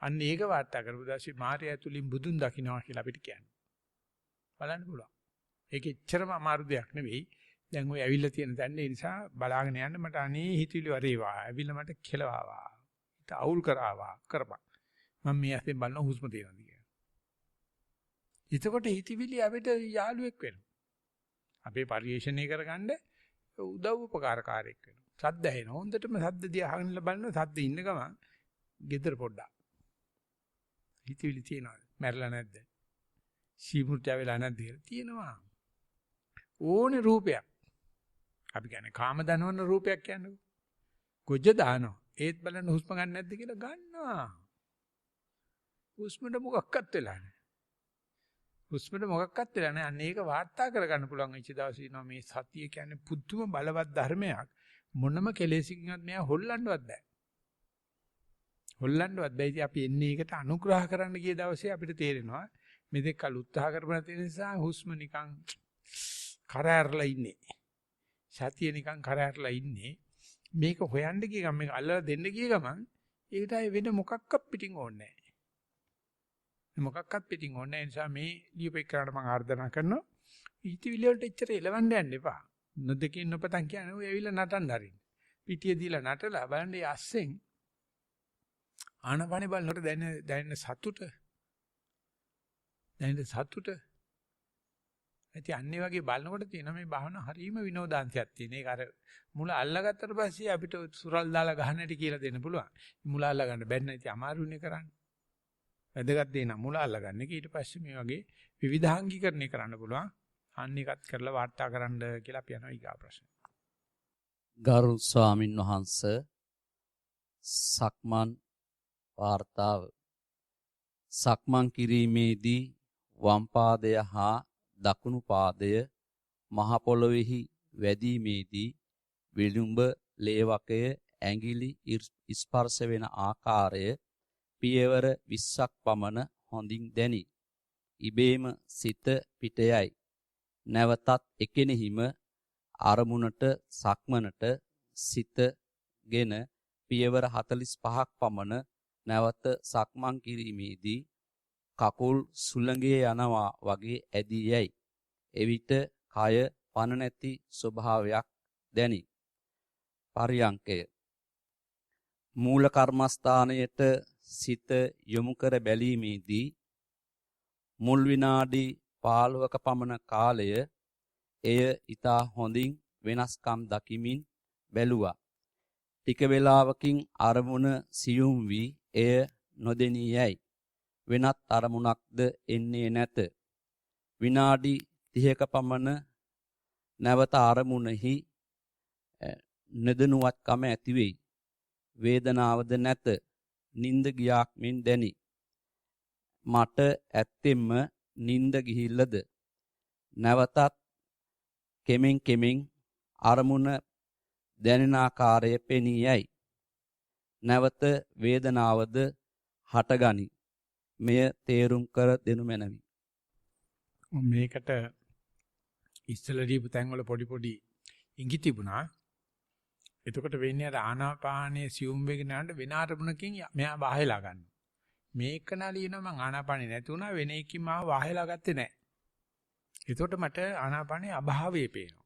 අන්න ඒක වාර්තා කරපු දවසේ මාර්ය ඇතුලින් බුදුන් දකින්නවා කියලා අපිට කියන්නේ. බලන්න පුළුවන්. ඒක එච්චරම අමාරු දෙයක් නෙවෙයි. දැන් ඔය ඇවිල්ලා තියෙන තැන ඒ නිසා බලාගෙන යන්න මට අනේ හිතවිලි වරේවා. ඇවිල්ලා මට කෙලවාවා. හිත අවුල් කරාවා කරපන්. මම මේ ඇස්ෙන් බලන හුස්ම තියෙනවා කියලා. එතකොට හිතවිලි අපිට යාළුවෙක් වෙනවා. අපේ පරිශ්‍රණය කරගන්න උදව් උපකාරකාරයෙක් වෙනවා. සද්ද ඇහෙනවා. හොඳටම සද්ද දිහා අහගෙන බලනවා. සද්ද ඉන්න ගමන් gedara පොඩ්ඩක්. හිතවිලි තියනවා. මැරලා නැද්ද? සීමුර්ත්‍ය වෙලා නැද්ද කියලා තියෙනවා. ඕනේ රූපයක්. අපි කියන්නේ කාම දනවන රූපයක් කියන්නේ. ගොජ දානවා. ඒත් බලන්න හුස්ම ගන්න නැද්ද කියලා ගන්නවා. හුස්මට මොකක්වත් වෙලා නැහැ. හුස්මට මොකක්වත් වෙලා නැහැ. අන්න ඒක වාර්තා කරගන්න පුළුවන් වෙච්ච දවසේ ඉනවා මේ සතිය කියන්නේ පුදුම බලවත් ධර්මයක්. මොනම කෙලෙසකින්වත් මෙයා හොල්ලන්නවත් බෑ. හොල්ලන්නවත් බෑ. ඉතින් අපි එන්නේ ඒකට අනුග්‍රහ කරන්න ගිය දවසේ අපිට තේරෙනවා මෙතෙක් කල උත්සාහ කරපන තියෙන නිසා හුස්ම නිකන් කරහැරලා ඉන්නේ. සතිය නිකන් කරහැරලා ඉන්නේ. මේක හොයන්න ගිය ගමන් මේක අල්ලලා දෙන්න ගිය ගමන් ඒකට ආයේ වෙන මොකක්වත් පිටින් ඕනේ නැහැ. මොකක්වත් පිටින් ඕනේ නැහැ. ඒ නිසා මේ ලියුපෙක්කරට මම ආර්දනා කරනවා. ඊටිවිලි වලට එච්චර එලවන්න යන්න එපා. නොදකින් නොපතන් කියන්නේ ඔය ඇවිල්ලා නටන්න හරින්න. පිටිය දීලා නටලා බලන්න ඒ අස්සෙන් ආනපනේ බලනකොට දැනෙන සතුට. ඇති අන්නේ වගේ බලනකොට තියෙන මේ භාවනා හරීම විනෝදාංශයක් තියෙන. ඒක අර මුල අල්ලගත්තට පස්සේ අපිට සුරල් දාලා ගහන්න හැටි කියලා දෙන්න පුළුවන්. මුල අල්ලා ගන්න බැන්න ඉතින් අමාරුනේ කරන්නේ. වැදගත් දේ නම් මුල අල්ලගන්න එක ඊට පස්සේ මේ වගේ විවිධාංගීකරණය කරන්න පුළුවන්. අන්න එකත් කරලා වාර්තා කරන්න කියලා අපි යනවා ඊගා ප්‍රශ්න. ගරු ස්වාමින් වහන්සේ සක්මන් වාර්තාව සක්මන් කිරීමේදී වම් පාදය හා දකුණු පාදය මහ පොළොවේහි වැදීමේදී විලුඹ ලේවකය ඇඟිලි ස්පර්ශ වෙන ආකාරය පියවර 20ක් පමණ හොඳින් දැනි. ඉබේම සිත පිටයයි. නැවතත් එකෙනෙහිම අරමුණට සක්මනට සිතගෙන පියවර 45ක් පමණ නැවත සක්මන් කිරීමේදී කකුල් සුළඟේ යනවා වගේ ඇදී යයි. එවිට කය පන නැති ස්වභාවයක් දැනි. පරියංකය මූල කර්මස්ථානයට සිත යොමු කර බැලීමේදී මුල් විනාඩි 15ක පමණ කාලය එය ඊතා හොඳින් වෙනස්කම් දකිමින් බැලුවා. ටික වේලාවකින් අරමුණ සියුම් වී එය නොදෙනී යයි. වෙනත් අරමුණක්ද එන්නේ නැත. විනාඩි 30ක පමණ නැවත අරමුණෙහි නදනුවත්කම ඇති වෙයි. වේදනාවද නැත. නිින්ද ගියාක් මෙන් දැනි. මට ඇත්තෙන්ම නිින්ද ගිහිල්ලද නැවතත් කෙමෙන් අරමුණ දැනෙන ආකාරය පෙනී යයි. නැවත වේදනාවද හටගනි. මෙය තේරුම් කර දෙනු මැනවි. මේකට ඉස්සෙල්ලා දීපු තැන්වල පොඩි ඉඟි තිබුණා. එතකොට වෙන්නේ අර ආනාපානයේ සියුම් වෙගෙන යනට වෙන අරමුණකින් මෙයා වාහෙලා ගන්නවා. මේක නාලියනවා මං ආනාපානේ නැති වුණා වෙන එකකින් මාව වාහෙලා ගත්තේ නැහැ. එතකොට මට ආනාපානේ අභාවයේ පේනවා.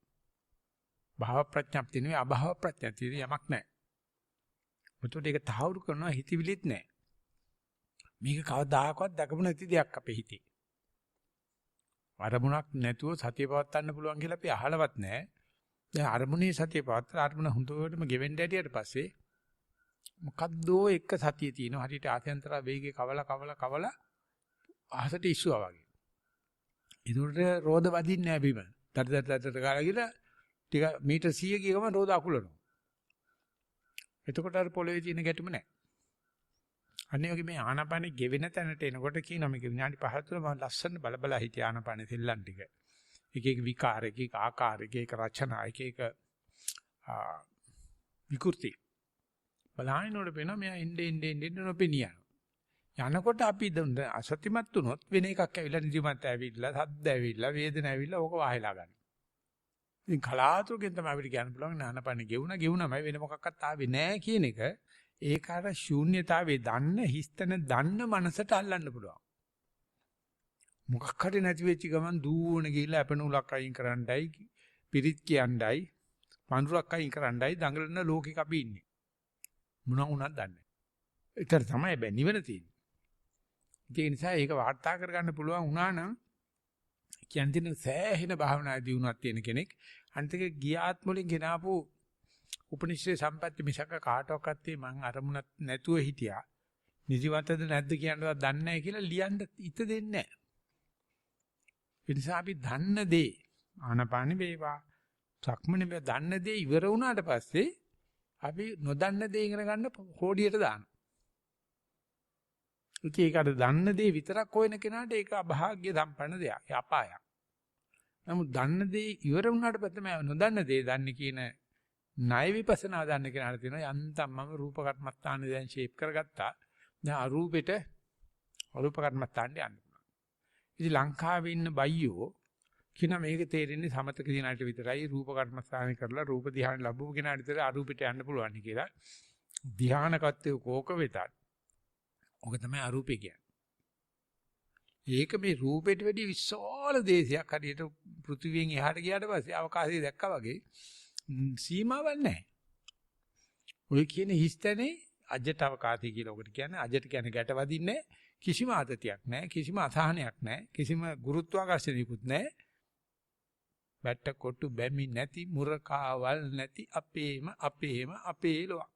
භාව ප්‍රඥප්තිය නෙවෙයි අභාව ප්‍රඥප්තිය යමක් නැහැ. මුතුට ඒක තහවුරු කරනවා හිතවිලිත් නැහැ. මේක කවදාකවත් දකපු නැති දෙයක් අපේ හිතේ. අරමුණක් නැතුව සතිය පවත්වන්න පුළුවන් කියලා අපි අහලවත් නැහැ. දැන් අරමුණේ සතිය පවත්වලා අරමුණ හුදුවටම ගෙවෙන්න ඇටියට පස්සේ මොකද්දෝ එක සතිය තියෙනවා. හරියට ආසයන්තර වේගයේ කවල අහසට ඉස්සුවා වගේ. ඒකට රෝද වදින්නේ නැහැ බිම. දඩ ගාලා ගිහලා ටික මීටර් 100 ගිය ගමන් රෝද අකුලනවා. එතකොට අර පොළවේ තියෙන ගැටුම නැහැ. අනේ වගේ මේ ආනාපානෙ ගෙවෙන තැනට එනකොට කියනවා මේක විනාඩි 5 තුළ මම ලස්සන බලබලා හිටිය ආනාපානෙ සෙල්ලම් ටික. එක විකාර, එක ආකාර, එක රචනා, එක විකෘති. බලහිනෝට පේනවා මෙයා එන්නේ නොපෙනියන. යනකොට අපි අසත්‍යමත් වුණොත් වෙන එකක් ඇවිල්ලා නිදිමත ඇවිල්ලා, සද්ද ඇවිල්ලා, වේදන ඇවිල්ලා ඕක වාහිලා ගන්න. ඉතින් කලාතුරකින් තමයි අපිට කියන්න පුළුවන් ආනාපානෙ ගෙවුනමයි වෙන මොකක්වත් ආවේ නැහැ කියන එක. ඒක අර ශූන්‍යතාවේ දන්න හිස්තන දන්න මනසට අල්ලන්න පුළුවන්. මොකක් හරි නැති වෙච්ච ගමන් දූවන ගිහිල්ලා අපනූලක් අයින් කරන්නයි, පිරිත් කියන්නයි, පඳුරක් අයින් කරන්නයි දඟලන ලෝකෙක අපි ඉන්නේ. මොනවා වුණත් දන්නේ නැහැ. ඒතර තමයි බෑ නිවන තියෙන්නේ. ඒ නිසා ඒක වාර්තා කරගන්න පුළුවන් වුණා නම් කියන්නේ සෑහෙන භාවනා දියුණුවක් තියෙන කෙනෙක් අනිත් එක ගියාත් මුලින් ගෙනාවු උපනිෂේ සම්පatti මිසක කාටවත් මං අරමුණක් නැතුව හිටියා. නිදිමතද නැද්ද කියනවත් දන්නේ නැහැ කියලා ලියන්න ඉත දෙන්නේ නැහැ. ඒ නිසා අපි දන්න දේ ආනපාන වේවා සක්මනේ වේ දන්න දේ ඉවර වුණාට පස්සේ අපි නොදන්න දේ ඉගෙන ගන්න හොඩියට දානවා. ඒකට දන්න දේ විතරක් හොයන කෙනාට ඒක අභාග්‍ය සම්පන්න දෙයක්. ඒ අපායක්. නමුත් දන්න දේ ඉවර වුණාට පස්සේ නොදන්න දේ දන්නේ කියන ණය විපස්සනා දන්න කෙනාට තියෙනවා යන්තම් මම රූප කර්මස්ථානේ දැන් ෂේප් කරගත්තා. දැන් අරූපෙට අරූප කර්මස්ථානට යන්න පුළුවන්. ඉතින් ලංකාවේ ඉන්න බයියෝ කියන මේක තේරෙන්නේ සමතක දිනාට විතරයි රූප කර්මස්ථානේ කරලා රූප ධ්‍යාන ලැබුව කෙනාට විතර අරූපෙට යන්න පුළුවන් කියලා. ධ්‍යානකත්වයේ කෝක වෙතත්. ඔක තමයි අරූපේ කියන්නේ. ඒක මේ රූපෙට වැඩි විශාල දේශයක් හරියට පෘථිවියෙන් එහාට ගියාට පස්සේ අවකාශය දැක්කා වගේ සීමාවක් නැහැ. ඔය කියන හිස්තැනේ අජට අවකාශය කියලා ඔකට කියන්නේ. අජට කියන්නේ ගැට වදින්නේ කිසිම ආතතියක් නැහැ, කිසිම අසහනයක් නැහැ, කිසිම ගුරුත්වාකර්ෂණයකුත් නැහැ. වැට්ට කොටු බැමි නැති මුරකාවල් නැති අපේම ලොවක්.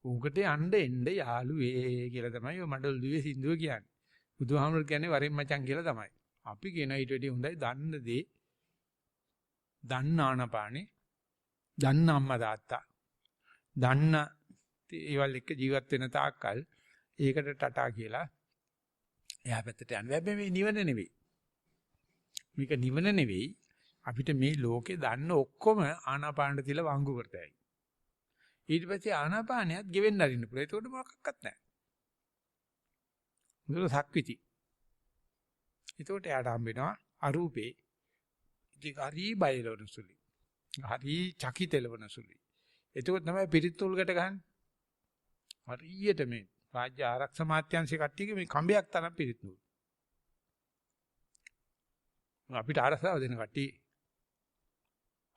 උකට යන්න එන්න යාළුවේ කියලා තමයි ඔය මඩලුවේ සින්දුව කියන්නේ. බුදුහාමුදුරු කියන්නේ වරෙන් මචං කියලා තමයි. අපි කියන ඊට වැඩිය හොඳයි දන්න දේ. දන්න ආනපානේ. දන්න අම්මා තාත්තා. දන්න ඒවල් එක්ක ජීවත් වෙන තාක්කල් ඒකට ටටා කියලා එහා පැත්තට යන්න. හැබැයි මේ නිවන නෙවෙයි. මේක නිවන නෙවෙයි. අපිට මේ ලෝකේ දන්න ඔක්කොම ආනාපානට තියලා වංගු කරතයි. ඊට පස්සේ ආනාපානියත් ගෙවෙන්න අරින්න පුළුවන්. ඒකට මොකක්වත් නැහැ. මුල සක්විති. ඒකට යාට හම්බ වෙනවා අරූපේ. ඉතින් හරි බයලවන සුළි. හරි චකිතෙලවන සුළි. එතකොට තමයි පිරිත් උල්කට ගහන්නේ. හරියට මේ රාජ්‍ය ආරක්ෂා මාත්‍යාංශයේ කට්ටියගේ මේ කඹයක් තරම් පිරිත් නූල්. අපිට ආරක්ෂාව දෙන කට්ටිය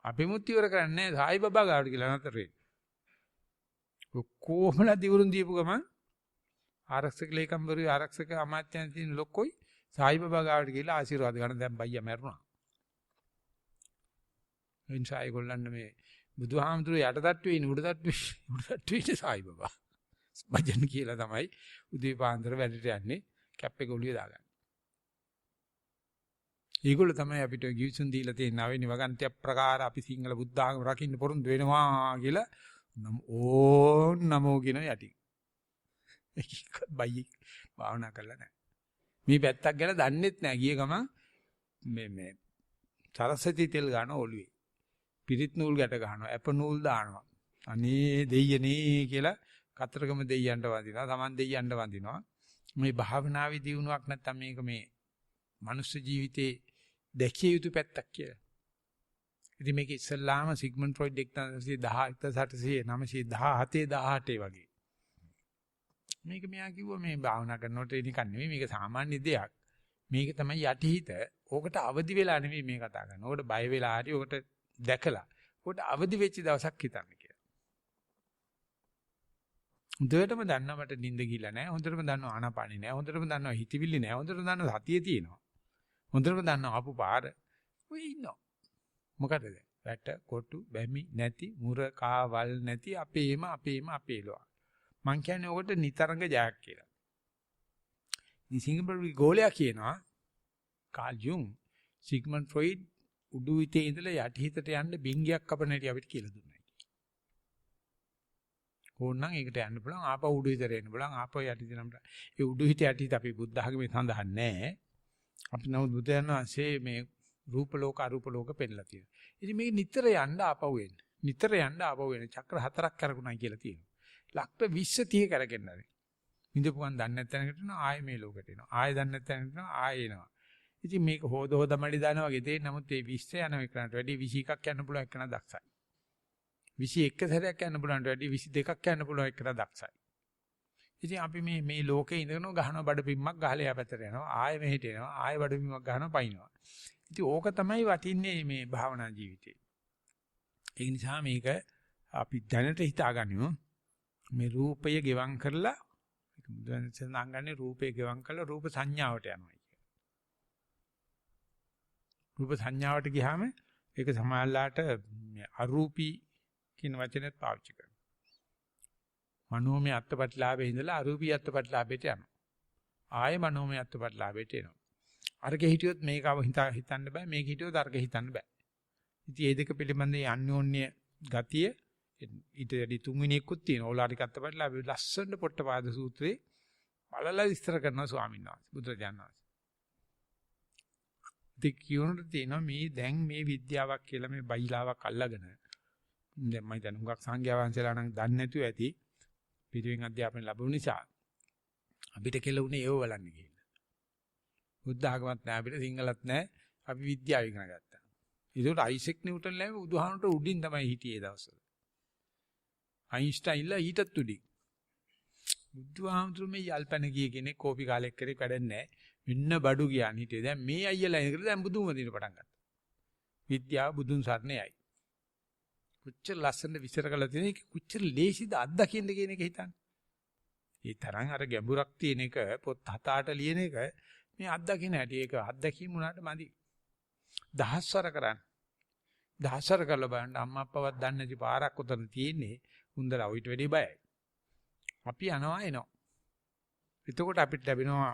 අපි මුත්‍තිවර කරන්නේ සායි බබා ගාවට කියලා නතර වෙන්නේ. කොහොමද දිවුරුන් දීපු ගමන් ආරක්ෂක ලේකම්වරු ආරක්ෂක අමාත්‍යයන් තියෙන ලොක්කොයි සායි බබා ගාවට ගිහලා ආශිර්වාද ගන්න දැන් බයියා මැරුණා. එනිසා ඒගොල්ලන් මේ බුදුහාමුදුරුවෝ යටටට්ටුවේ ඉන්නේ උඩටට්ටුවේ ඉන්නේ සායි බබා. භජන කියලා තමයි උදේ පාන්දර වැඩට යන්නේ කැප් එක ඔළුවේ දාගන්න. ඒගොල්ලෝ තමයි අපිට ගිවිසුම් දීලා තියෙන නවෙනි වගන්තිය ප්‍රකාර අපි සිංහල බුද්ධ ආගම රකින්න පොරොන්දු වෙනවා කියලා නමෝ කියන යටි. ඒක බයි භාවනා කරලා නැහැ. මේ පැත්තක් ගැන දන්නෙත් නැහැ. ගිය ගමන් මේ සරස්වති තෙල් ගන්න ඔළුවේ. පිරිත් නූල් ගැට ගන්නවා. ඇප නූල් දානවා. අනේ දෙයියනේ කියලා කතරගම දෙයියන්ට වඳිනවා. Taman දෙයියන්ට වඳිනවා. මේ භාවනාවේ දියුණුවක් නැත්තම් මේක මේ මනුස්ස ජීවිතේ දැකිය යුතු පැත්තක් කියලා. ඉතින් මේක ඉස්සල්ලාම සිග්මන්ඩ් ෆ්‍රොයිඩ් 1917 වගේ. මේක මෙයා කිව්වා මේ භාවනා කරනකොට නිකන් නෙමෙයි මේක සාමාන්‍ය දෙයක්. මේක තමයි යටිහිත. ඕකට අවදි වෙලා නෙමෙයි මේ කතා කරන්නේ. ඕකට බය වෙලා හරි ඕකට දැකලා. ඕකට අවදි වෙච්ච දවසක් හිතන්න කියලා. හොඳටම දන්නවා මට නිින්ද ගිහලා නැහැ. හොඳටම දන්නවා ආනාපානෙ නැහැ. හොඳටම දන්නවා හිතවිලි නැහැ. හොඳටම දන්නවා සතිය තියෙනවා. හොඳටම දන්නවා ආපු පාර. ඔය ඉන්නවා. මොකටද? වැට කොටු බැමි නැති මුර කාවල් නැති අපේලෝ. මං කියන්නේ ඔකට නිතරංග ජයක් කියලා. ඉතින් සිංගප්පූරු ගෝලයා කියනවා කාල් යුන් සිග්මන්ඩ් ෆ්‍රොයිඩ් උඩු හිතේ ඉඳලා යටි හිතට යන්න බින්ගයක් කපන හැටි අපිට කියලා දුන්නා. ඕනනම් ඒකට යන්න පුළුවන් ආපහු උඩු හිතට එන්න පුළුවන් ආපහු යටි හිතට යන්න. ඒ උඩු හිත යටි හිත අපි බුද්ධ ආගමේ සඳහන් නැහැ. අපි නමුත් බුදුන් වහන්සේ මේ රූප ලෝක අරූප ලෝක පෙන්නලා තියෙනවා. ඉතින් මේක නිතර යන්න ආපහු එන්න. නිතර යන්න ආපහු එන්න. චක්‍ර 4ක් කරගුණා කියලා තියෙනවා. ලක්ෂ 20 30 කරගෙන හරි. ඉඳපුවන් දන්නේ නැත්නම් එනවා ආයෙ මේ ලෝකෙට එනවා. ආයෙ දන්නේ නැත්නම් එනවා ආයෙ එනවා. ඉතින් මේක හොදමඩි දානවා වගේ දෙයක්. නමුත් මේ 20 යන එකකට වැඩි 21ක් යන්න පුළුවන් එකන දක්ෂයි. 21 සැරයක් යන්න පුළුවන් වැඩි 22ක් යන්න පුළුවන් එකන දක්ෂයි. ඉතින් අපි මේ ලෝකේ ඉඳගෙන ගහනවා බඩ පිම්මක් ගහලා එහා පැත්තට යනවා. ආයෙ මෙහෙට එනවා. ආයෙ බඩ පිම්මක් ගහනවා පයින්නවා. ඉතින් ඕක තමයි වටින්නේ මේ භාවනා ජීවිතේ. ඒ නිසා මේක අපි දැනට හිතාගනිමු. මේ රූපය ගෙවම් කරලා ඒක මුදෙන් සඳහන් රූපය ගෙවම් කරලා රූප සංඥාවට යනවා කියන්නේ. රූප සංඥාවට ගියාම ඒක සමාල්ලාට අරූපී කියන වචනයත් පාවිච්චි කරනවා. මනෝමය අත්පත්ලාභේ ඉඳලා අරූපී අත්පත්ලාභයට යනවා. ආයේ මනෝමය අත්පත්ලාභයට එනවා. අර්ග හිටියොත් මේකව හිතන්න බෑ. මේක හිටියොත් අර්ග හිතන්න බෑ. ඉතින් මේ දෙක පිළිබඳ අන්‍යෝන්‍ය ගතිය ඊට වැඩි තුන්වෙනියකුත් තියෙනවා. ඕලාරික අත්පත්ලාභේ ලස්සන පොට්ටපාද සූත්‍රයේ බලලා විස්තර කරනවා ස්වාමීන් වහන්සේ බුදුරජාණන් වහන්සේ. කියනට තියෙනවා මේ දැන් මේ විද්‍යාවක් කියලා මේ බයිලාවක් අල්ලගෙන දැන් මම හිතන්නේ හුඟක් සංඝයා වහන්සේලා නම් දන්නේ නැතුව ඇති පිටුවෙන් අධ්‍යාපනය ලැබුණ නිසා අපිට කෙලුනේ ඒව බලන්න ගිහිල්ලා. බුද්ධ ආගමත් නැහැ අපිට සිංහලත් නැහැ අපි විද්‍යාව ඉගෙන ගත්තා. ඒකට අයිසෙක් නිව්ටන් ලැබෙ බුදුහාමුදුරට උඩින් තමයි හිටියේ දවස්වල. අයින්ස්ටයින්ලා ඊටත් උඩින්. බුදුහාමුදුරු මේ යල්පැන ගිය කෙනෙක් කෝපි කාලෙක් කරේ වැඩක් නැහැ. මෙන්න බඩු ගියාන් හිටියේ. දැන් මේ අයියලා එනකොට දැන් බුදුම දින පටන් ගත්තා. විද්‍යාව බුදුන් සරණේයි. කොච්චර ලස්සන විස්තර කළා තියෙන එක කොච්චර ලේසිද අත්දකින්න කියන එක හිතන්න. ඒ තරම් අර ගැඹුරක් තියෙන එක පොත් 7-8 ලියන එක මේ අත්දකින්න හැටි ඒක අත්දැකීම් උනාට මදි. දහස්වර කරන්න. දහස්වර කරලා බලන්න අම්මා අප්පවත් දන්නේ නැති පාරක් උතන තියෙන්නේ. උන්දලා ඔයිට වැඩි බයයි. අපි යනවා එනවා. එතකොට අපිට ලැබෙනවා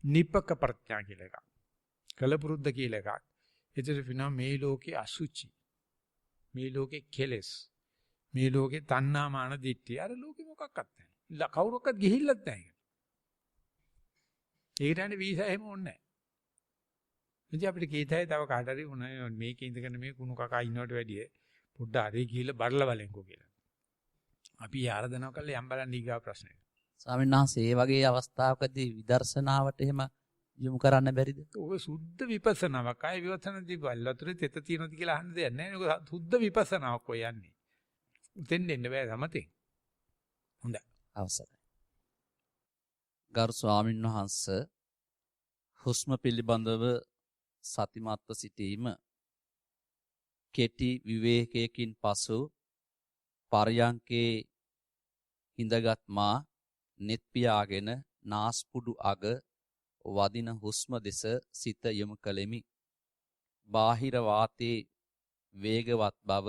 නිපක ප්‍රඥා කියලා එකක්. කලපුරුද්ද කියලා එකක්. එතකොට වෙනවා මේ ලෝකේ අසුචි. මේ ලෝකේ කෙලෙස්. මේ ලෝකේ තණ්හා මාන දිට්ඨිය. අර ලෝකෙ මොකක්වත් නැහැ. කවුරක්වත් ගිහිල්ලත් නැහැ. ඒකට යන්නේ වීසා එහෙම ඕනේ නැහැ. ඉතින් අපිට කීතයි තව කාට හරි මේකේ ඉඳගෙන මේ කුණු කකා ඉන්නවට වැඩිය පොඩ්ඩ හරි ගිහිල්ලා බඩලා බලෙන්කෝ කියලා. අපි ආරාධනා කළේ යම් බලන්න ඊගා ප්‍රශ්නේ. ස්වාමීන් වහන්සේ මේ වගේ අවස්ථාවකදී විදර්ශනාවට එහෙම යොමු කරන්න බැරිද? ඔක සුද්ධ විපස්සනාවක්. ආයේ විවසනදී වතුරේ තෙත තියෙනවද කියලා අහන්න දෙයක් නැහැ. ඔක සුද්ධ විපස්සනාවක් ඔය යන්නේ. උතෙන් දෙන්න බෑ සමතේ. හොඳයි. අවසරයි. ගරු ස්වාමීන් වහන්සේ හුස්ම පිළිබඳව සතිමත්ව සිටීම කෙටි විවේකයකින් පසු පර්යංකේ හිඳගත් මා net පියාගෙන නාස්පුඩු අග වදින හුස්ම දෙස සිත යොමු කළෙමි. බාහිර වාතයේ වේගවත් බව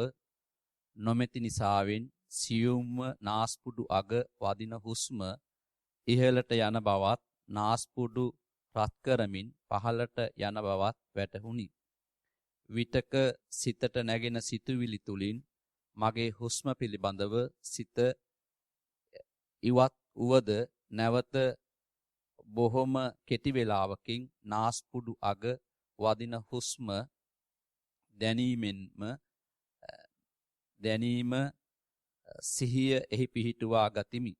නොමැති නිසාවෙන් සියුම්ව නාස්පුඩු අග වදින හුස්ම ඉහළට යන බවත් නාස්පුඩු රත් කරමින් පහළට යන බවත් වැටහුණි. විතක සිතට නැගෙන සිතුවිලි තුලින් මගේ හුස්ම පිළිබඳව සිත ඉවත් උවද නැවත බොහොම කෙටි වේලාවකින් නාස්පුඩු අග වදින හුස්ම දැනීම සිහිය එහි පිහිටුවා ගතිමි.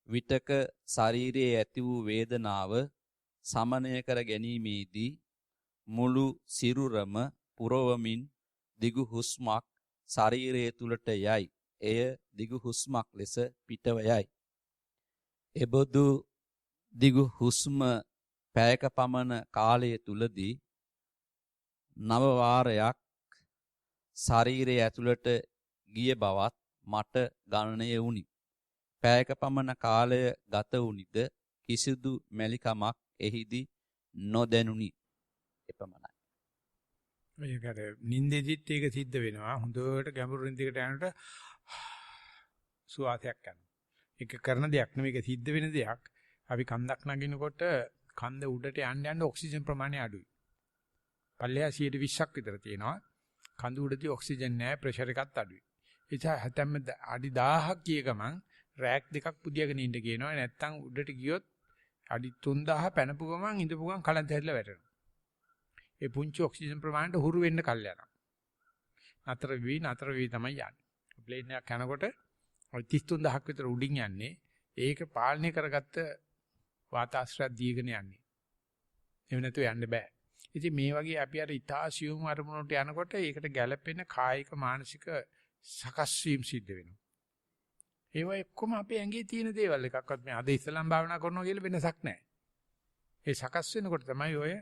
විතක ශරීරයේ ඇති වූ වේදනාව සමනය කර ගැනීමේදී මුළු සිරුරම පුරවමින් දිගු හුස්මක් ශරීරය තුලට යයි. එය දිගු හුස්මක් ලෙස පිටව යයි. එබඳු දිගු හුස්ම පැයක පමණ කාලය තුලදී නව වාරයක් ශරීරය ඇතුළට ගිය බවත් මට ගණනය වුණි. පැයක පමණ කාලය ගත වුනිද කිසිදු මැලිකමක් එහිදී නොදැනුනි. එපමණයි. මේකට නින්දෙදිත් ඒක සිද්ධ වෙනවා. හොඳට ගැඹුරු නින්දකට යනකොට සුවාසයක් යනවා. ඒක කරන දෙයක් නෙවෙයි, ඒක සිද්ධ වෙන දෙයක්. අපි කන්දක් නගිනකොට කන්ද උඩට යන්න යන්න ඔක්සිජන් ප්‍රමාණය අඩුයි. පල්ලෙහා 120ක් විතර තියෙනවා. කඳු උඩදී ඔක්සිජන් නැහැ, ප්‍රෙෂර් එකත් අඩුයි. ඒ නිසා හැතැම්ම අඩි 1000ක් ගිය ගමන් රෑක් දෙකක් පුදියගෙන ඉන්න කියනවා. නැත්තම් උඩට ගියොත් අඩි 3000 පැනපු ගමන් ඉඳපු ගමන් කලන්ත හැදලා වැටෙනවා. ඒ පුංචි ඔක්සිජන් ප්‍රමාණයට හුරු වෙන්න කල් යනවා. නතර වෙවි තමයි යන්නේ. ප්ලේන් එකක් යනකොට 33000ක් විතර උඩින් යන්නේ. ඒක පාලනය කරගත්ත වාතාශ්‍රය දීගෙන යන්නේ. එහෙම නැතුව යන්න බෑ. ඉතින් මේ වගේ අපි අර ඉතාසියුම් අරමුණට යනකොට ඒකට ගැළපෙන කායික මානසික සකස් වීම සිද්ධ වෙනවා. ඒවා එක්කම අපේ ඇඟේ තියෙන දේවල් එකක්වත් මේ අද ඉස්ලාම් භාවනා කරනවා කියලා වෙනසක් නැහැ. ඒ සකස් වෙනකොට තමයි ඔය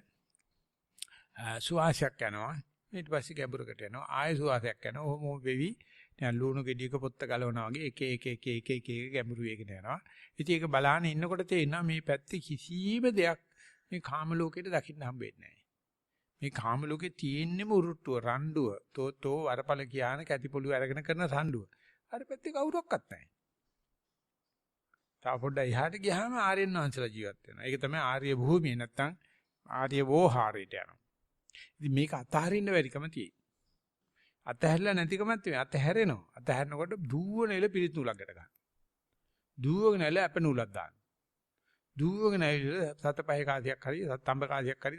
සුවාසයක් යනවා. ඊට පස්සේ ගැඹුරකට යනවා. ආය සුවාසයක් යනවා. ඔහොම වෙවි දැන් ලුණු ගෙඩියක පොත්ත ගලවනවා වගේ එක ගැඹුරු වේගෙන යනවා. ඉතින් ඒක බලාන ඉන්නකොට තේරෙනවා මේ පැත්තේ කිසිම දෙයක් මේ කාම ලෝකෙට දකින්න හම්බෙන්නේ නැහැ. මේ කාම ලෝකේ තියෙන්නම උරුට්ටුව රණ්ඩුව තෝ වරපල කියන කැටි පොළු අරගෙන කරන රණ්ඩුව. අර පැත්තේ කවුරක්වත් නැහැ. තා පොඩ්ඩක් එහාට ගියාම ආර්යයන් වහන්සේලා ජීවත් වෙනවා. ඒක තමයි ආර්ය භූමිය නැත්තම් ආර්ය වෝහාරයට යනවා. ඉතින් මේක අතහරින්න බැරිකම තියෙයි. අතහැරලා නැතිකමත් තියෙනවා. අතහැරෙනවා. අතහැරනකොට දුවන එල පිරිත් නූලකට ගන්න. දුවගෙන එල අප නූලක් දාන්න. දුවගෙන ඇවිල්ලා සත පහේ කාසියක් හරි සතම්බ කාසියක් හරි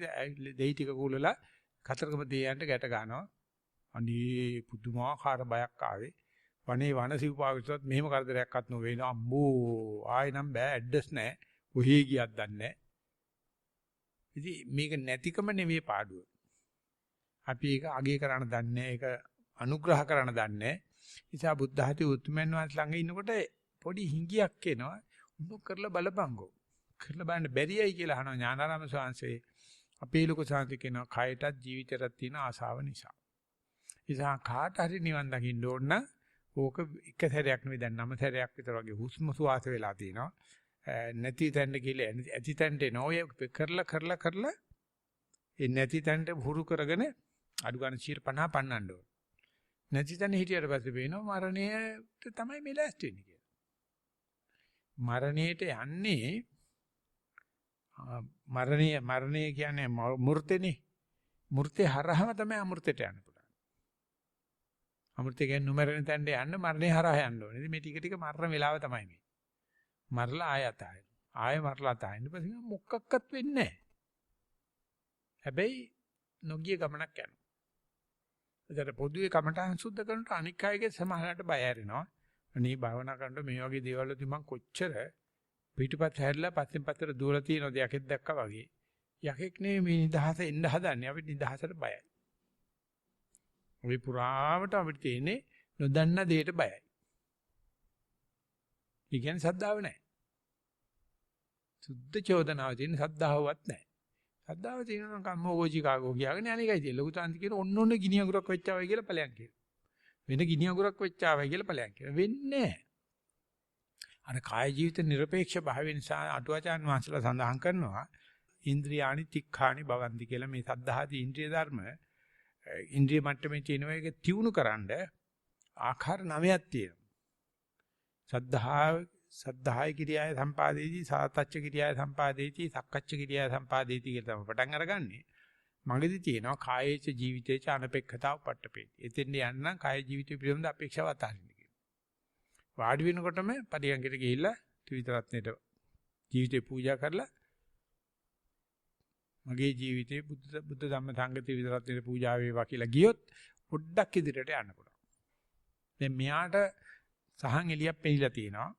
දෙයි ටික කූලලා කතරගම දෙයයන්ට ගැට ගන්නවා. අනේ පුදුමාකාර බයක් ආවේ. වනේ වන සිව්පාවිසත් මෙහෙම කරදරයක්වත් නොවේ න අම්මෝ ආයෙ නම් බෑ ඇඩ්‍රස් නැහැ. කොහේ ගියත් දන්නේ නැහැ. ඉතින් මේක නැතිකම නෙවෙයි පාඩුව. අපි ඒක අගය කරන්න දන්නේ ඒක අනුග්‍රහ කරන්න දන්නේ. නිසා බුද්ධ ධාතු උතුම්යන් වහන්සේ ළඟ ඉන්නකොට පොඩි හිඟියක් එනවා. උඹ කරලා බලපංගෝ. කරලා බලන්න බැරියයි කියලා අහනවා ඥානාරාම ස්වාමීන් අපේ ලොකු සාන්ති කියනවා කයටත් ජීවිතයටත් තියෙන ආසාව නිසා. නිසා කාට හරි නිවන් දකින්න ඕන නම් ඕක එක සැරයක් නෙවෙයි දැන් 9 සැරයක් විතර වගේ හුස්ම සුවාස වෙලා තිනවා. නැති තැනට ගිහලා ඇති තැනට එන ඔය කරලා ඒ නැති තැනට හුරු කරගෙන අඩු ගන්න 50 පන්නන්න ඕන. නැති තැන හිටියට පස්සේ වෙනවා මරණයට තමයි මේ ලෑස්ති වෙන්නේ කියලා. මරණයට යන්නේ මරණය කියන්නේ මූර්තේනේ. මූර්තේ හරහම තමයි අමෘතයට යන්න පුළුවන්. අමෘතේ කියන්නේ නොමරණ තැනට යන්න මරණේ හරහා යන්න ඕනේ. ඉතින් මේ ටික ටික මරණ වෙලාව තමයි මේ. මරලා ආයත ආයෙ. ආයෙ මරලා තායින් පස්සේ මොකක්වත් වෙන්නේ නැහැ. හැබැයි නොගිය ගමනක් යනවා. ඒකට පොදුවේ කමටහන් සුද්ධ කරනට අනික් අයගේ සමහරකට බය හැරෙනවා. අනේ භාවනා කරනකොට මේ වගේ දේවල් වලදී මං කොච්චර පිටිපස්ස හැරිලා පස්සෙන් පස්සට දුවලා තියෙනවද යකෙක් දැක්කා වගේ. යකෙක් නෙමෙයි මේ නිදහස එන්න හදන්නේ. අපි නිදහසට බයයි. අපි පුරාවට අපිට තියෙන්නේ නොදන්න දෙයට බයයි. ඒ කියන්නේ සද්ධාව නැහැ. සුද්ධ චෝදනාව තියෙන සද්ධාවවත් නැහැ. සද්ධාව තියෙනවා නම් කම්මෝගෝචි කාගෝ කියලාගෙන අනේකයි තියෙන්නේ. ලොකු තාන්ති කියන ඔන්න ගිනි අඟුරක් වෙච්චා වයි කියලා ඵලයන් කියනවා. වෙන ගිනි අඟුරක් වෙච්චා වයි කියලා ඵලයන් කියනවා. වෙන්නේ නැහැ. අර කාය ජීවිත নিরপেক্ষ භාවය නිසා අටුවාචාන් වහන්සේලා සඳහන් කරනවා ඉන්ද්‍රියානි තික්ඛානි භවಂತಿ කියලා මේ සද්ධාදී ඉන්ද්‍රිය ධර්ම ඉන්ද්‍රිය මට්ටමේ තියෙන එක තියුණුකරනද ආකාර 9ක් තියෙනවා. සද්ධාය කිරියාය සම්පාදේති සාතච්ච කිරියාය සම්පාදේති සක්කච්ච කිරියාය සම්පාදේති කියලා තමයි පටන් අරගන්නේ. මගදී තියෙනවා කායේච ජීවිතේච අනපේක්ෂතාව පට්ටපේති. එතෙන් යන්න කාය ජීවිතය පිළිබඳ අපේක්ෂාව අතහරින්න. වාඩි වෙනකොටම පරියන්කට ගිහිල්ලා ත්‍රිවිධ රත්නයට ජීවිතේ පූජා කරලා මගේ ජීවිතේ බුද්ධ ධම්ම සංඝ ත්‍රිවිධ රත්නයට පූජා වේවා කියලා ගියොත් පොඩ්ඩක් ඉදිරියට යන්න පුළුවන්. දැන් මෙයාට සහන් එළියක් පෙන්නලා තියෙනවා.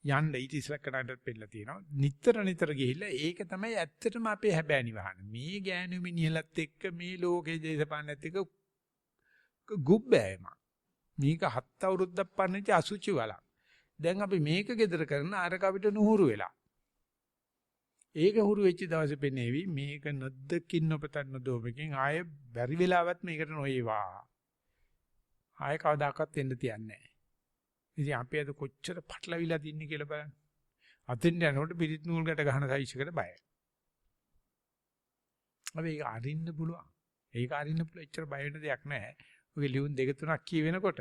යන්න ඊට ඉස්සර කරන්නත් පෙන්නලා තියෙනවා. නිතර ගිහිල්ලා ඒක තමයි ඇත්තටම අපේ හැබෑ නිවහන. මේ ගෑනු මිනිහලත් එක්ක මේ ලෝකේ දේශපාලනත් එක්ක ගුබ්බෑම. මේක 7 අවුරුද්දක් පන්නච්ච අසුචි වලක්. දැන් අපි මේක gedera කරන අරක අපිට නුහුරු වෙලා. ඒක හුරු වෙච්ච දවසේ පෙනේවි මේක නොදකින් නොපතන්න දෝමකින් ආයෙ බැරි වෙලාවත් මේකට නොයේවා. ආයෙ කවදාකවත් එන්න තියන්නේ නැහැ. ඉතින් අපි අද කොච්චර පටලවිලා තින්නේ කියලා බලන්න. අතින් යනකොට පිරිත් නූල් ගැට ගන්න සයිස් එකට බයයි. අපි ඒක අරින්න පුළුවන්. ඒක අරින්න පුළුවන් එච්චර බය වෙන දෙයක් නැහැ. ඔය ලියුම් 2-3ක් කියවෙනකොට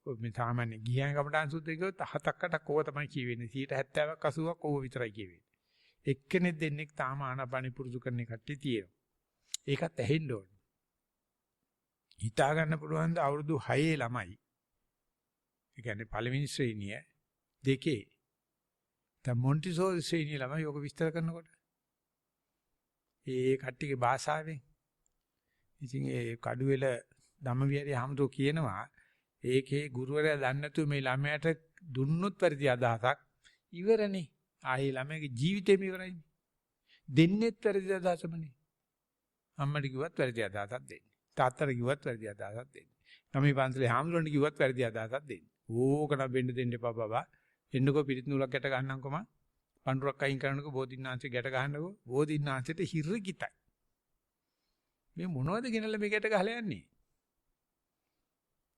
මේ සාමාන්‍ය ගියන් කමටහන් සුද්ධ එකවත් 7-8ක් ඕව තමයි කියවෙන්නේ. 70ක් 80ක් ඕව විතරයි කියවෙන්නේ. එක්කෙනෙක් දෙන්නෙක් තාම ආනාපානි පුරුදු කරන කට්ටිය තියෙනවා. ඒකත් ඇහෙන්න ඕනේ. හිතා ගන්න පුළුවන් ද අවුරුදු 6 ළමයි. ඒ කියන්නේ පළවෙනි ශ්‍රේණිය දෙකේ. දැන් මොන්ටිසෝරි ශ්‍රේණිය ළමයි යෝග විස්තර කරනකොට ඒ කට්ටියගේ භාෂාවෙන් ඉතින් ඒ කඩුවෙල ධම්මවිහාරයේ හැමදෝ කියනවා ඒකේ ගුරුවරයා දන්නේ නැතුව මේ ළමයාට දුන්නොත් වැඩි අදහසක් ඉවරනේ. ආයේ ළමයාගේ ජීවිතේම ඉවරයිනේ. දෙන්නෙත් වැඩි අදහසමනේ. අම්මට කිව්වත් වැඩි අදහසක් දෙන්නේ. තාත්තට කිව්වත් වැඩි අදහසක් දෙන්නේ. ළමයි පන්සලේ හැමදොරන්ට කිව්වත් වැඩි අදහසක් දෙන්නේ. ඕකන වෙන්න දෙන්න එපා බබා. එන්නකෝ පිරිත් නූලක් ගැට ගන්නම්කොම. පඳුරක් අයින් කරනකෝ බෝධින්නාංශේ ගැට ගන්නකෝ. බෝධින්නාංශෙට හිරිකිතයි. මේ මොනවද ගෙනල්ලා මේ ගැට ගහලා යන්නේ?